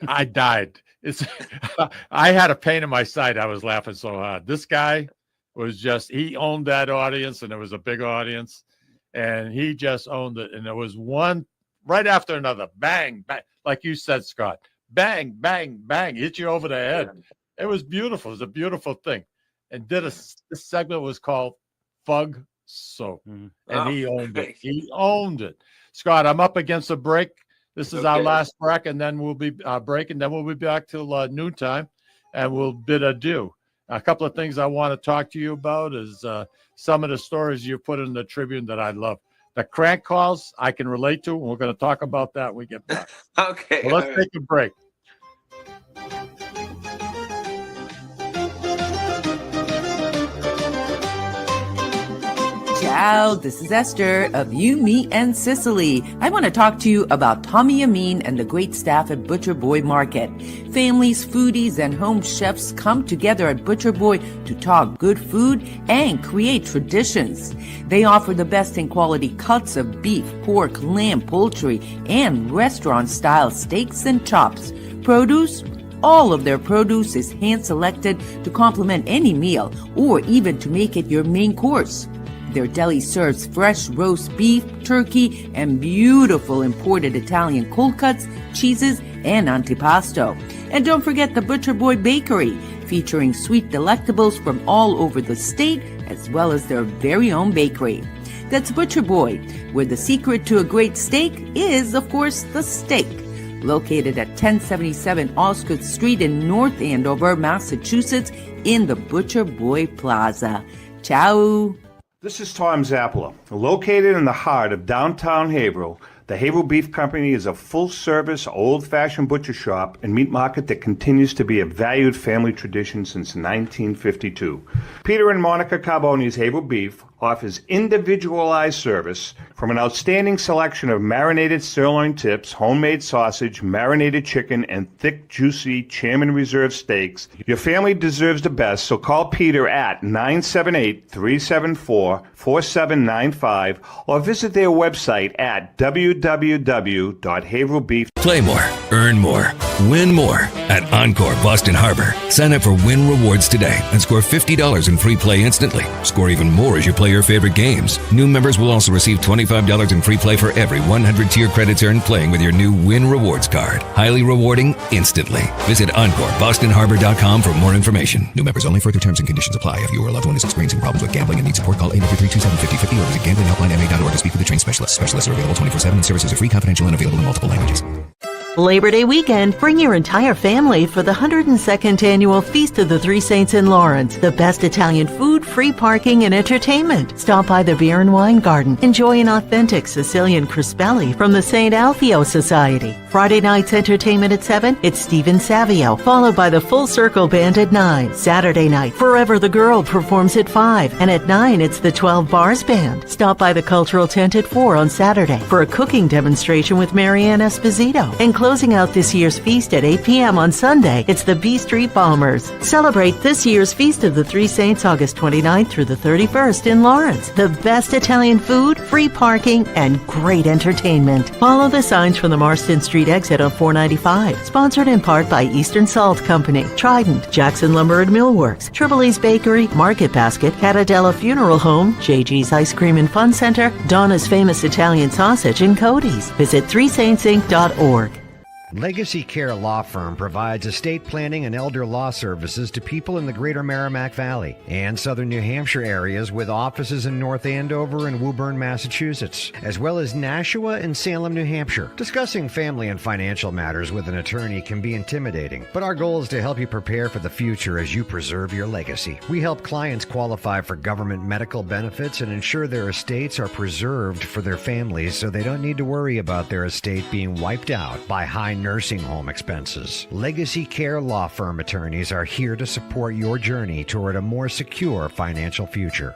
I died. I had a pain in my side. I was laughing so hard. This guy was he owned that audience, and it was a big audience. And he just owned it. And there was one right after another. Bang, bang. Like you said, Scott. Bang, bang, bang. Hit you over the head. It was beautiful. It was a beautiful thing. And this segment was called Fug Soap. And he owned it. He owned it. Scott, I'm up against a break. This is our last break, and then we'll be breaking. Then we'll be back till noontime, and we'll bid adieu. A couple of things I want to talk to you about is some of the stories you put in the Tribune that I love. The crank calls I can relate to, and we're going to talk about that when we get back. Okay. Well, let's take a break. Ciao, this is Esther of You, Me, and Sicily. I want to talk to you about Tommy Amin and the great staff at Butcher Boy Market. Families, foodies, and home chefs come together at Butcher Boy to talk good food and create traditions. They offer the best in quality cuts of beef, pork, lamb, poultry, and restaurant-style steaks and chops. Produce? All of their produce is hand-selected to complement any meal or even to make it your main course. Their deli serves fresh roast beef, turkey, and beautiful imported Italian cold cuts, cheeses, and antipasto. And don't forget the Butcher Boy Bakery, featuring sweet delectables from all over the state, as well as their very own bakery. That's Butcher Boy, where the secret to a great steak is, of course, the steak. Located at 1077 Osgood Street in North Andover, Massachusetts, in the Butcher Boy Plaza. Ciao. This is Tom Zappala. Located in the heart of downtown Haverhill, the Haverhill Beef Company is a full-service, old-fashioned butcher shop and meat market that continues to be a valued family tradition since 1952. Peter and Monica Carboni's Haverhill Beef offers individualized service from an outstanding selection of marinated sirloin tips, homemade sausage, marinated chicken, and thick, juicy Chairman Reserve steaks. Your family deserves the best, so call Peter at 978-374-4795 or visit their website at www.haverhillbeef. Play more, earn more, win more at Encore Boston Harbor. Sign up for Win Rewards today and score $50 in free play instantly. Score even more as you play your favorite games. New members will also receive $25 in free play for every 100 tier credits earned playing with your new Win Rewards card. Highly rewarding instantly. Visit EncoreBostonHarbor.com for more information. New members only. Further terms and conditions apply. If you or a loved one is experiencing problems with gambling and needs support, call 800-327-5050 or visit gamblinghelplinema.org to speak with a trained specialist. Specialists are available 24/7 and services are free, confidential, and available in multiple languages. Labor Day weekend, bring your entire family for the 102nd annual Feast of the Three Saints in Lawrence. The best Italian food, free parking, and entertainment. Stop by the Beer and Wine Garden. Enjoy an authentic Sicilian crispelli from the St. Alfio Society. Friday night's entertainment at 7, it's Stephen Savio, followed by the Full Circle Band at 9. Saturday night, Forever the Girl performs at 5, and at 9, it's the 12 Bars Band. Stop by the Cultural Tent at 4 on Saturday for a cooking demonstration with Marianne Esposito. And closing out this year's feast at 8 p.m. on Sunday, it's the B Street Bombers. Celebrate this year's Feast of the Three Saints August 29th through the 31st in Lawrence. The best Italian food, free parking, and great entertainment. Follow the signs from the Marston Street exit on 495. Sponsored in part by Eastern Salt Company, Trident, Jackson Lumber and Millworks, Triple E's Bakery, Market Basket, Catadella Funeral Home, JG's Ice Cream and Fun Center, Donna's Famous Italian Sausage, and Cody's. Visit threesaintsinc.org. Legacy Care Law Firm provides estate planning and elder law services to people in the greater Merrimack Valley and southern New Hampshire areas with offices in North Andover and Woburn, Massachusetts, as well as Nashua and Salem, New Hampshire. Discussing family and financial matters with an attorney can be intimidating, but our goal is to help you prepare for the future as you preserve your legacy. We help clients qualify for government medical benefits and ensure their estates are preserved for their families so they don't need to worry about their estate being wiped out by high nursing home expenses. Legacy Care Law Firm attorneys are here to support your journey toward a more secure financial future.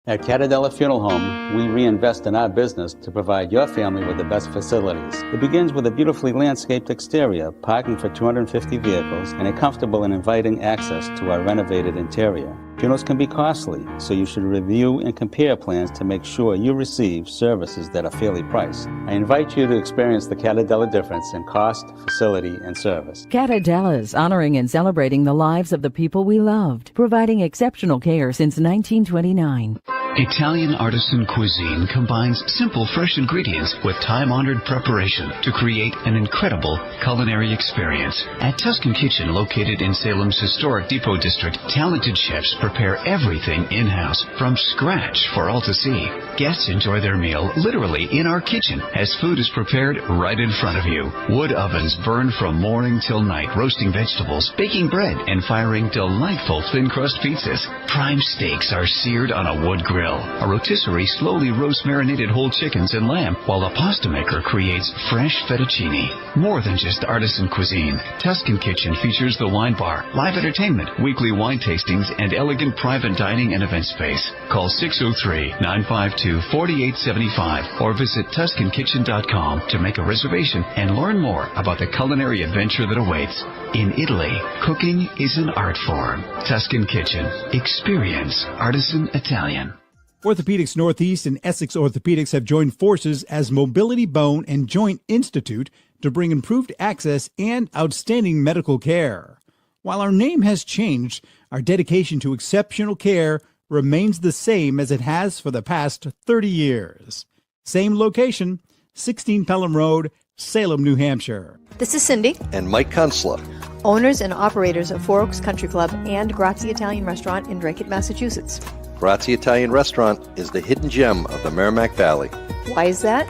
At Catadella Funeral Home, we reinvest in our business to provide your family with the best facilities. It begins with a beautifully landscaped exterior, parking for 250 vehicles, and a comfortable and inviting access to our renovated interior. Funerals can be costly, so you should review and compare plans to make sure you receive services that are fairly priced. I invite you to experience the Catadella difference in cost, facility, and service. Catadella's honoring and celebrating the lives of the people we loved, providing exceptional care since 1929. Italian artisan cuisine combines simple, fresh ingredients with time-honored preparation to create an incredible culinary experience. At Tuscan Kitchen, located in Salem's historic Depot District, talented chefs prepare everything in-house from scratch for all to see. Guests enjoy their meal literally in our kitchen as food is prepared right in front of you. Wood ovens burn from morning till night, roasting vegetables, baking bread, and firing delightful thin-crust pizzas. Prime steaks are seared on a wood grill. A rotisserie slowly roasts marinated whole chickens and lamb, while a pasta maker creates fresh fettuccine. More than just artisan cuisine, Tuscan Kitchen features the wine bar, live entertainment, weekly wine tastings, and elegant private dining and event space. Call 603-952-4875 or visit TuscanKitchen.com to make a reservation and learn more about the culinary adventure that awaits. In Italy, cooking is an art form. Tuscan Kitchen. Experience artisan Italian. Orthopedics Northeast and Essex Orthopedics have joined forces as Mobility Bone and Joint Institute to bring improved access and outstanding medical care. While our name has changed, our dedication to exceptional care remains the same as it has for the past 30 years. Same location, 16 Pelham Road, Salem, New Hampshire. This is Cindy. And Mike Kunstler. Owners and operators of Four Oaks Country Club and Grazie Italian Restaurant in Drake, Massachusetts. Grazie Italian Restaurant is the hidden gem of the Merrimack Valley. Why is that?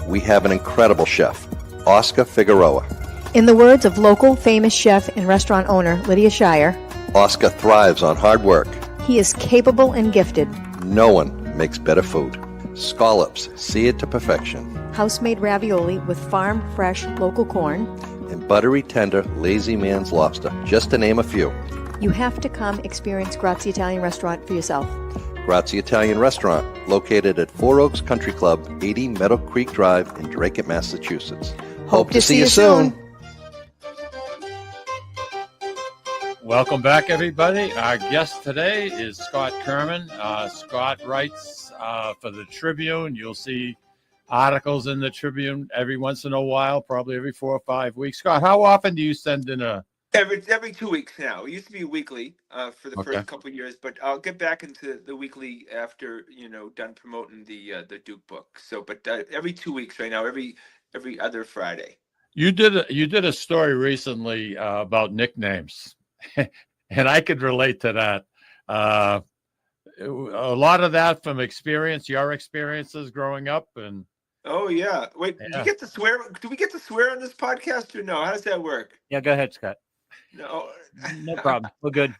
We have an incredible chef, Oscar Figueroa. In the words of local famous chef and restaurant owner Lydia Shire, Oscar thrives on hard work. He is capable and gifted. No one makes better food. Scallops, seared to perfection. House-made ravioli with farm-fresh local corn. And buttery, tender, lazy man's lobster, just to name a few. You have to come experience Grazie Italian Restaurant for yourself. Grazie Italian Restaurant, located at Four Oaks Country Club, 80 Meadow Creek Drive in Drake, Massachusetts. Hope to see you soon. Welcome back, everybody. Our guest today is Scott Kerman. Scott writes for the Tribune. You'll see articles in the Tribune every once in a while, probably every 4 or 5 weeks. Scott, how often do you send in a... Every 2 weeks now. It used to be weekly for the first couple of years, but I'll get back into the weekly after done promoting the Duke book. So, but every 2 weeks right now, every other Friday. You did a story recently about nicknames, and I could relate to that. A lot of that from experience, your experiences growing up, and Oh yeah. Wait, do you get to swear? Do we get to swear on this podcast or no? How does that work? Yeah, go ahead, Scott. No. No problem. We're good.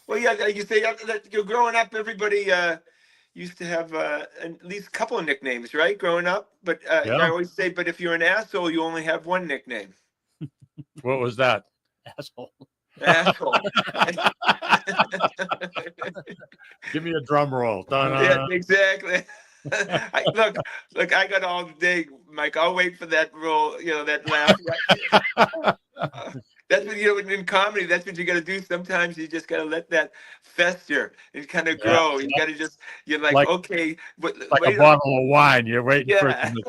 Well, yeah, like you say that you're growing up. Everybody used to have at least a couple of nicknames, right? Growing up, but I always say, but if you're an asshole, you only have one nickname. What was that? Asshole. Asshole. Give me a drum roll. Yeah, exactly. Look, I got all day, Mike. I'll wait for that roll, that laugh. That's what, in comedy, that's what you got to do. Sometimes you just got to let that fester and kind of grow. You got to you're like, okay. But like a bottle of wine. You're waiting for it to.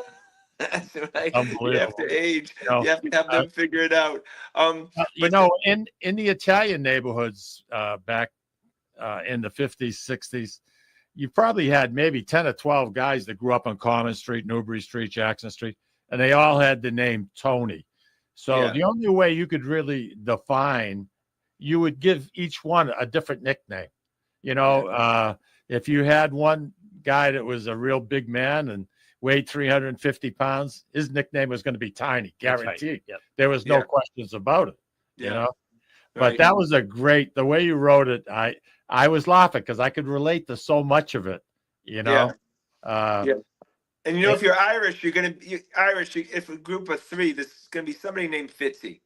That's right. Unbelievable. You have to age. You have to have them figure it out. In the Italian neighborhoods back in the 50s, 60s, you probably had maybe 10 or 12 guys that grew up on Common Street, Newbury Street, Jackson Street, and they all had the name Tony. So the only way you could really define, you would give each one a different nickname. If you had one guy that was a real big man and weighed 350 pounds, his nickname was going to be Tiny, guaranteed. Right. Yep. There was no questions about it, But that was the way you wrote it. I was laughing because I could relate to so much of it, And if you're Irish, if a group of three, there's going to be somebody named Fitzy.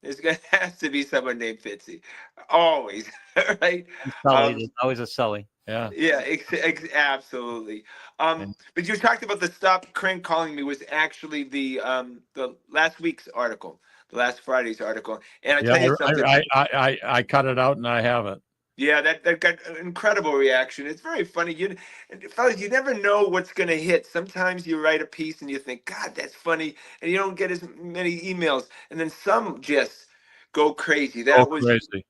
There's going to have to be someone named Fitzy. Always, right? There's always a Sully. Yeah. Yeah, absolutely. But you talked about the Stop Crank Calling Me was actually the last week's article, the last Friday's article. And I tell you something. I cut it out and I have it. Yeah, that got an incredible reaction. It's very funny. Fellas, you never know what's going to hit. Sometimes you write a piece and you think, God, that's funny, and you don't get as many emails. And then some just go crazy. Crazy.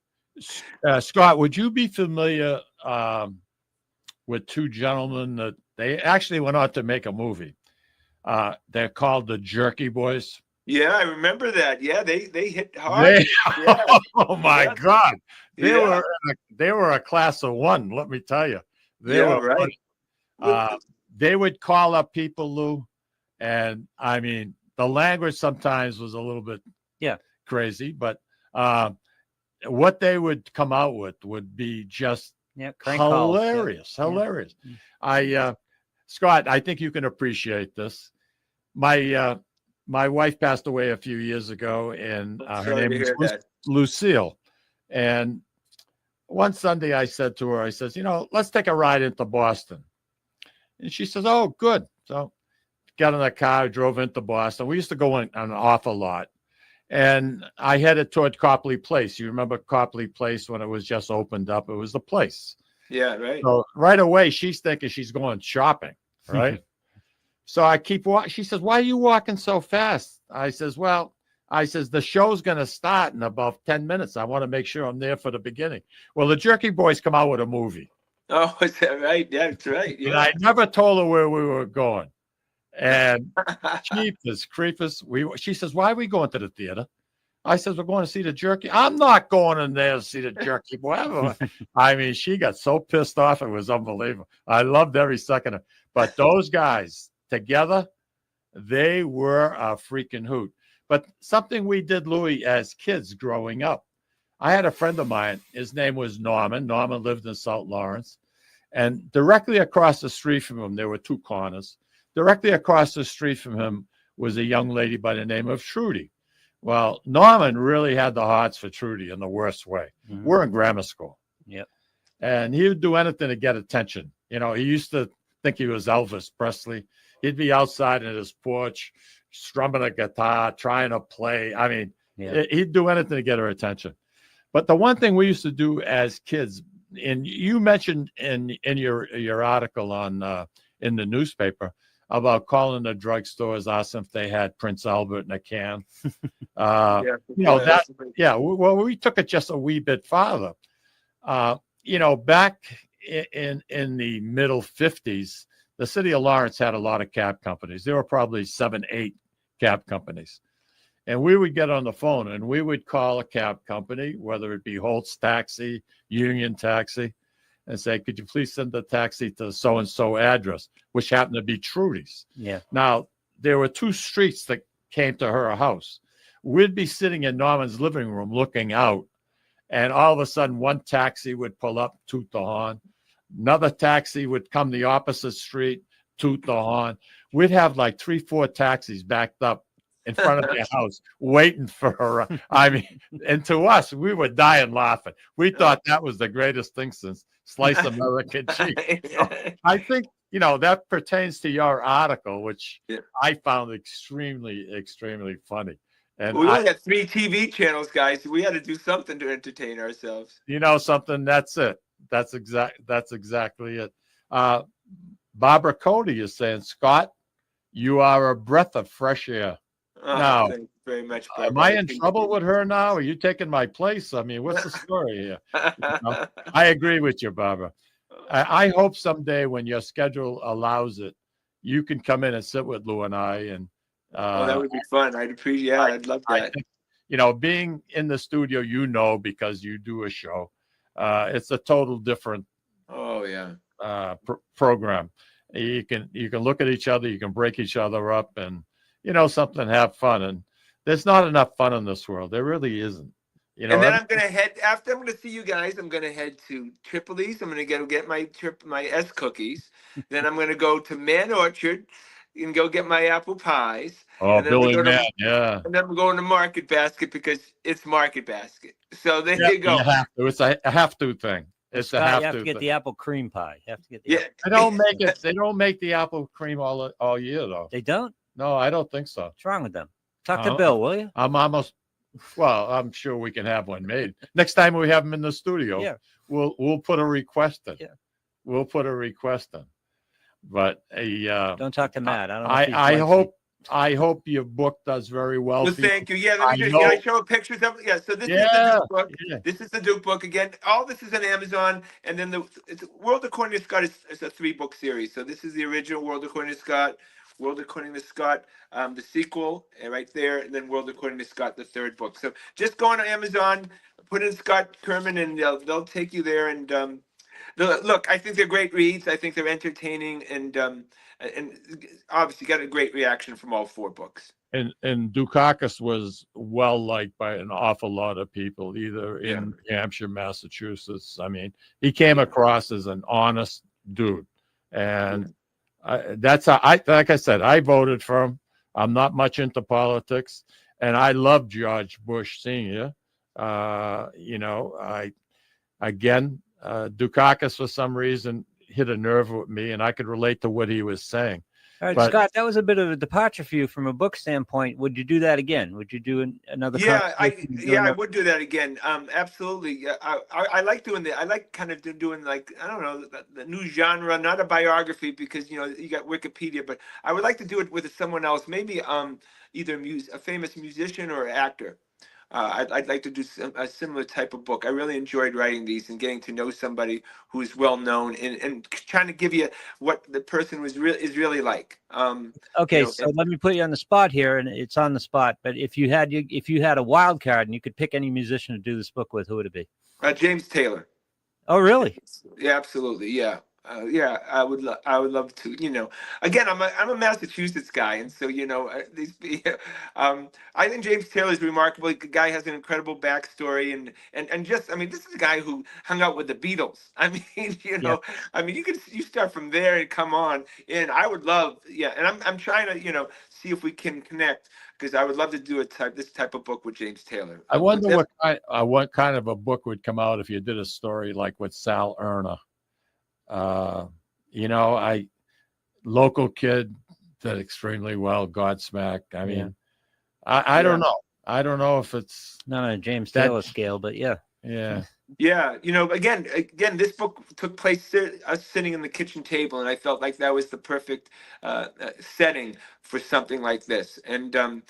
Scott, would you be familiar with two gentlemen that they actually went on to make a movie? They're called the Jerky Boys. Yeah, I remember that. Yeah, they hit hard. Oh my God. They were a class of one, let me tell you. They were right. They would call up people, Lou, and I mean the language sometimes was a little bit crazy, but what they would come out with would be just hilarious. Hilarious. Scott, I think you can appreciate this. My wife passed away a few years ago, and her name was Lucille. And one Sunday I said to her, I says, let's take a ride into Boston. And she says, oh, good. So got in the car, drove into Boston. We used to go in an awful lot. And I headed toward Copley Place. You remember Copley Place when it was just opened up? It was the place. Yeah, right. So right away, she's thinking she's going shopping, right? So I keep walking. She says, why are you walking so fast? I says, the show's going to start in about 10 minutes. I want to make sure I'm there for the beginning. Well, the Jerky Boys come out with a movie. Oh, is that right? Yeah, that's right. Yeah. And I never told her where we were going. And creepers. She says, why are we going to the theater? I says, we're going to see the Jerky. I'm not going in there to see the Jerky Boy. I mean, she got so pissed off. It was unbelievable. I loved every second of it. But those guys together, they were a freaking hoot. But something we did, Louis, as kids growing up, I had a friend of mine. His name was Norman. Norman lived in South Lawrence. And directly across the street from him, there were two corners. Directly across the street from him was a young lady by the name of Trudy. Well, Norman really had the hearts for Trudy in the worst way. Mm-hmm. We're in grammar school. Yep. And he would do anything to get attention. He used to think he was Elvis Presley. He'd be outside in his porch, strumming a guitar, trying to play. I mean, he'd do anything to get her attention. But the one thing we used to do as kids, and you mentioned in your article on in the newspaper about calling the drugstores, asking if they had Prince Albert in a can. Well, we took it just a wee bit farther. Back in the middle 50s, the city of Lawrence had a lot of cab companies. There were probably 7, 8 cab companies. And we would get on the phone and we would call a cab company, whether it be Holt's Taxi, Union Taxi, and say, could you please send the taxi to so-and-so address, which happened to be Trudy's. Yeah. Now, there were 2 streets that came to her house. We'd be sitting in Norman's living room looking out, and all of a sudden one taxi would pull up, toot the horn. Another taxi would come the opposite street, toot the horn. We'd have like 3-4 taxis backed up in front of their house waiting for her. I mean, and to us, we were dying laughing. We thought that was the greatest thing since sliced American cheese. So I think, that pertains to your article, which I found extremely, extremely funny. And we only had 3 TV channels, guys. We had to do something to entertain ourselves. Something, that's it. That's exactly it. Barbara Cody is saying, Scott, you are a breath of fresh air. Now, thank you very much. Am I in trouble with her now? Are you taking my place? I mean, what's the story here? I agree with you, Barbara. I hope someday when your schedule allows it, you can come in and sit with Lou and I. And that would be fun. I'd appreciate. Yeah, I'd love that. I think, being in the studio, because you do a show, it's a total different. Oh yeah. Program. You can look at each other, you can break each other up, and something, have fun. And there's not enough fun in this world. There really isn't. And then I'm gonna head after I'm gonna see you guys. I'm gonna head to Tripoli's. I'm gonna go get my S cookies. Then I'm gonna go to Man Orchard and go get my apple pies. Oh, Billy Man, yeah. And then we're going to Market Basket because it's Market Basket. So there you go. You have to. It's a have to thing. It's Scott, a have to. You have to get thing. the apple cream pie. You have to get the They don't make it. They don't make the apple cream all year though. They don't? No, I don't think so. What's wrong with them? Talk to Bill, will you? I'm sure we can have one made. Next time we have them in the studio, we'll put a request in. Yeah. We'll put a request in. But don't talk to Matt. I hope your book does very well. Well, thank you. Yeah, let me I show pictures of it. Yeah, so this is the Duke book. Yeah. This is the Duke book again. All this is on Amazon, and then it's World According to Scott is a 3-book series. So this is the original World According to Scott, World According to Scott, the sequel right there, and then World According to Scott, the 3rd book. So just go on Amazon, put in Scott Kerman, and they'll take you there. And look, I think they're great reads. I think they're entertaining, and obviously got a great reaction from all 4 books. And Dukakis was well liked by an awful lot of people, either in New Hampshire, Massachusetts. I mean, he came across as an honest dude, and that's how like I said, I voted for him. I'm not much into politics, and I love George Bush Sr. Dukakis for some reason hit a nerve with me, and I could relate to what he was saying. All right, Scott, that was a bit of a departure for you from a book standpoint. Would you do that again? Would you do another? Yeah, I would do that again. Absolutely. I like doing that. I like kind of doing like, I don't know, the new genre, not a biography because, you got Wikipedia, but I would like to do it with someone else, maybe either a famous musician or actor. I'd like to do a similar type of book. I really enjoyed writing these and getting to know somebody who's well known and trying to give you what the person is really like. Okay, so let me put you on the spot here, and it's on the spot. But if you had a wild card and you could pick any musician to do this book with, who would it be? James Taylor. Oh, really? Yeah, absolutely. Yeah. I would love to, again, I'm a Massachusetts guy. And so, I think James Taylor is remarkable. The guy has an incredible backstory and just, this is a guy who hung out with the Beatles. You start from there and come on. And I would love, and I'm trying to, see if we can connect because I would love to do this type of book with James Taylor. I wonder what kind of a book would come out if you did a story like with Sal Erna. Local kid did extremely well, Godsmack. I don't know. I don't know if it's not on a James Taylor scale, but yeah. Yeah. Yeah. Again, this book took place us sitting in the kitchen table, and I felt like that was the perfect setting for something like this. And the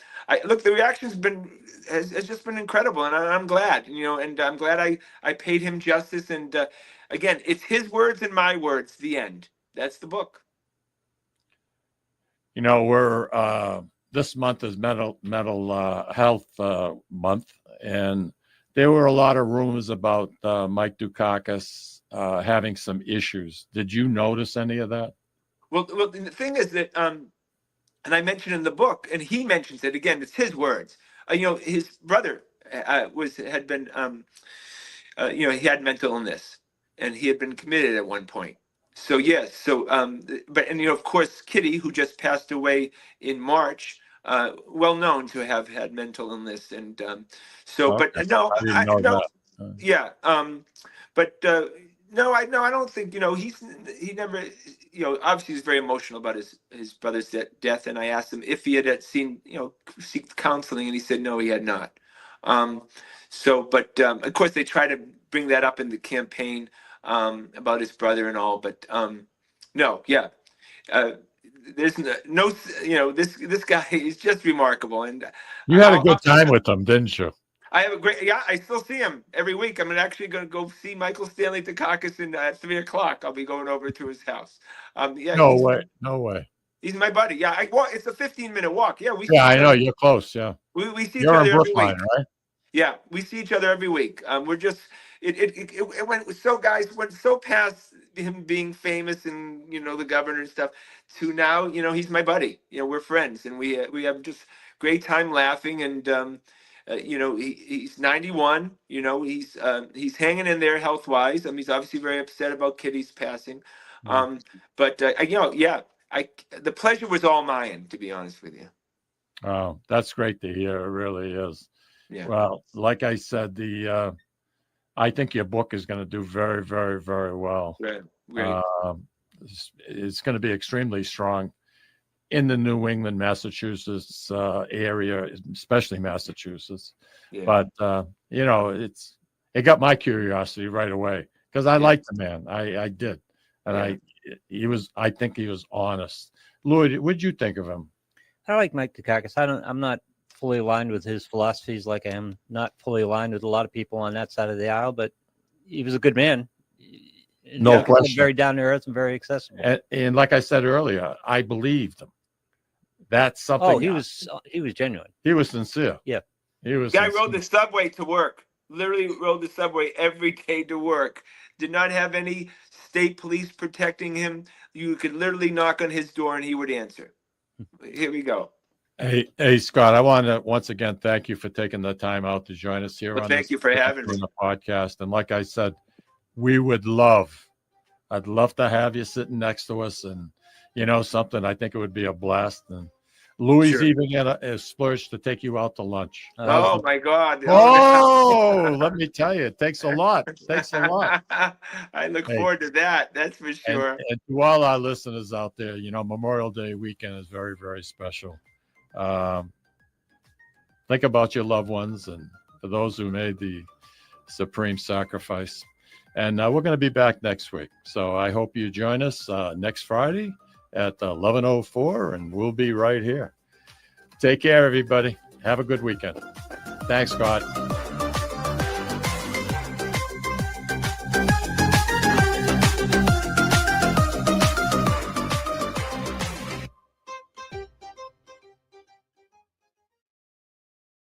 reaction's has just been incredible, and I'm glad, and I'm glad I paid him justice. And again, it's his words and my words. The end. That's the book. We're this month is mental health month, and there were a lot of rumors about Mike Dukakis having some issues. Did you notice any of that? Well, the thing is that And I mentioned in the book, and he mentions it again. It's his words. His brother had been, he had mental illness, and he had been committed at one point. So yes, of course, Kitty, who just passed away in March, well known to have had mental illness, and I don't think, he never, obviously he's very emotional about his brother's death. And I asked him if he had seen, seek counseling, and he said, no, he had not. Of course they try to bring that up in the campaign, about his brother and all, but, there's this guy is just remarkable. And you had a good time with him, didn't you? I have I still see him every week. I'm actually going to go see Michael Stanley Dukakis at 3:00. I'll be going over to his house. No way. He's my buddy. Yeah, it's a 15-minute walk. Yeah, I know you're close. Yeah, we see you're each other in Brookline, every week. right? Yeah, we see each other every week. We're just it went so, guys, went so past him being famous and the governor and stuff to now he's my buddy. We're friends, and we have just great time laughing. And he's 91. He's hanging in there health wise. He's obviously very upset about Kitty's passing. The pleasure was all mine, to be honest with you. Oh, that's great to hear. It really is. Yeah. Well, like I said, I think your book is going to do very, very, very well. Great. It's going to be extremely strong in the New England, Massachusetts area, especially Massachusetts. Yeah. But it got my curiosity right away because I liked the man. I did, and I think he was honest. Lloyd, what'd you think of him? I like Mike Dukakis. I'm not fully aligned with his philosophies, like I am not fully aligned with a lot of people on that side of the aisle, but he was a good man. No question. Very down to earth and very accessible. And like I said earlier, I believed him. That's something. Oh, he was genuine. He was sincere. Yeah. He was. Guy rode the subway to work. Literally rode the subway every day to work. Did not have any state police protecting him. You could literally knock on his door and he would answer. Here we go. Hey, Scott, I want to once again thank you for taking the time out to join us here. Thank you for having me on the podcast. And like I said, I'd love to have you sitting next to us, and something. I think it would be a blast. And Louis even had a splurge to take you out to lunch. Oh my God! Oh, let me tell you, it takes a lot. I look forward to that. That's for sure. And to all our listeners out there, Memorial Day weekend is very, very special. Think about your loved ones and for those who made the supreme sacrifice. And we're going to be back next week. So I hope you join us next Friday at 11:04, and we'll be right here. Take care, everybody. Have a good weekend. Thanks, Scott.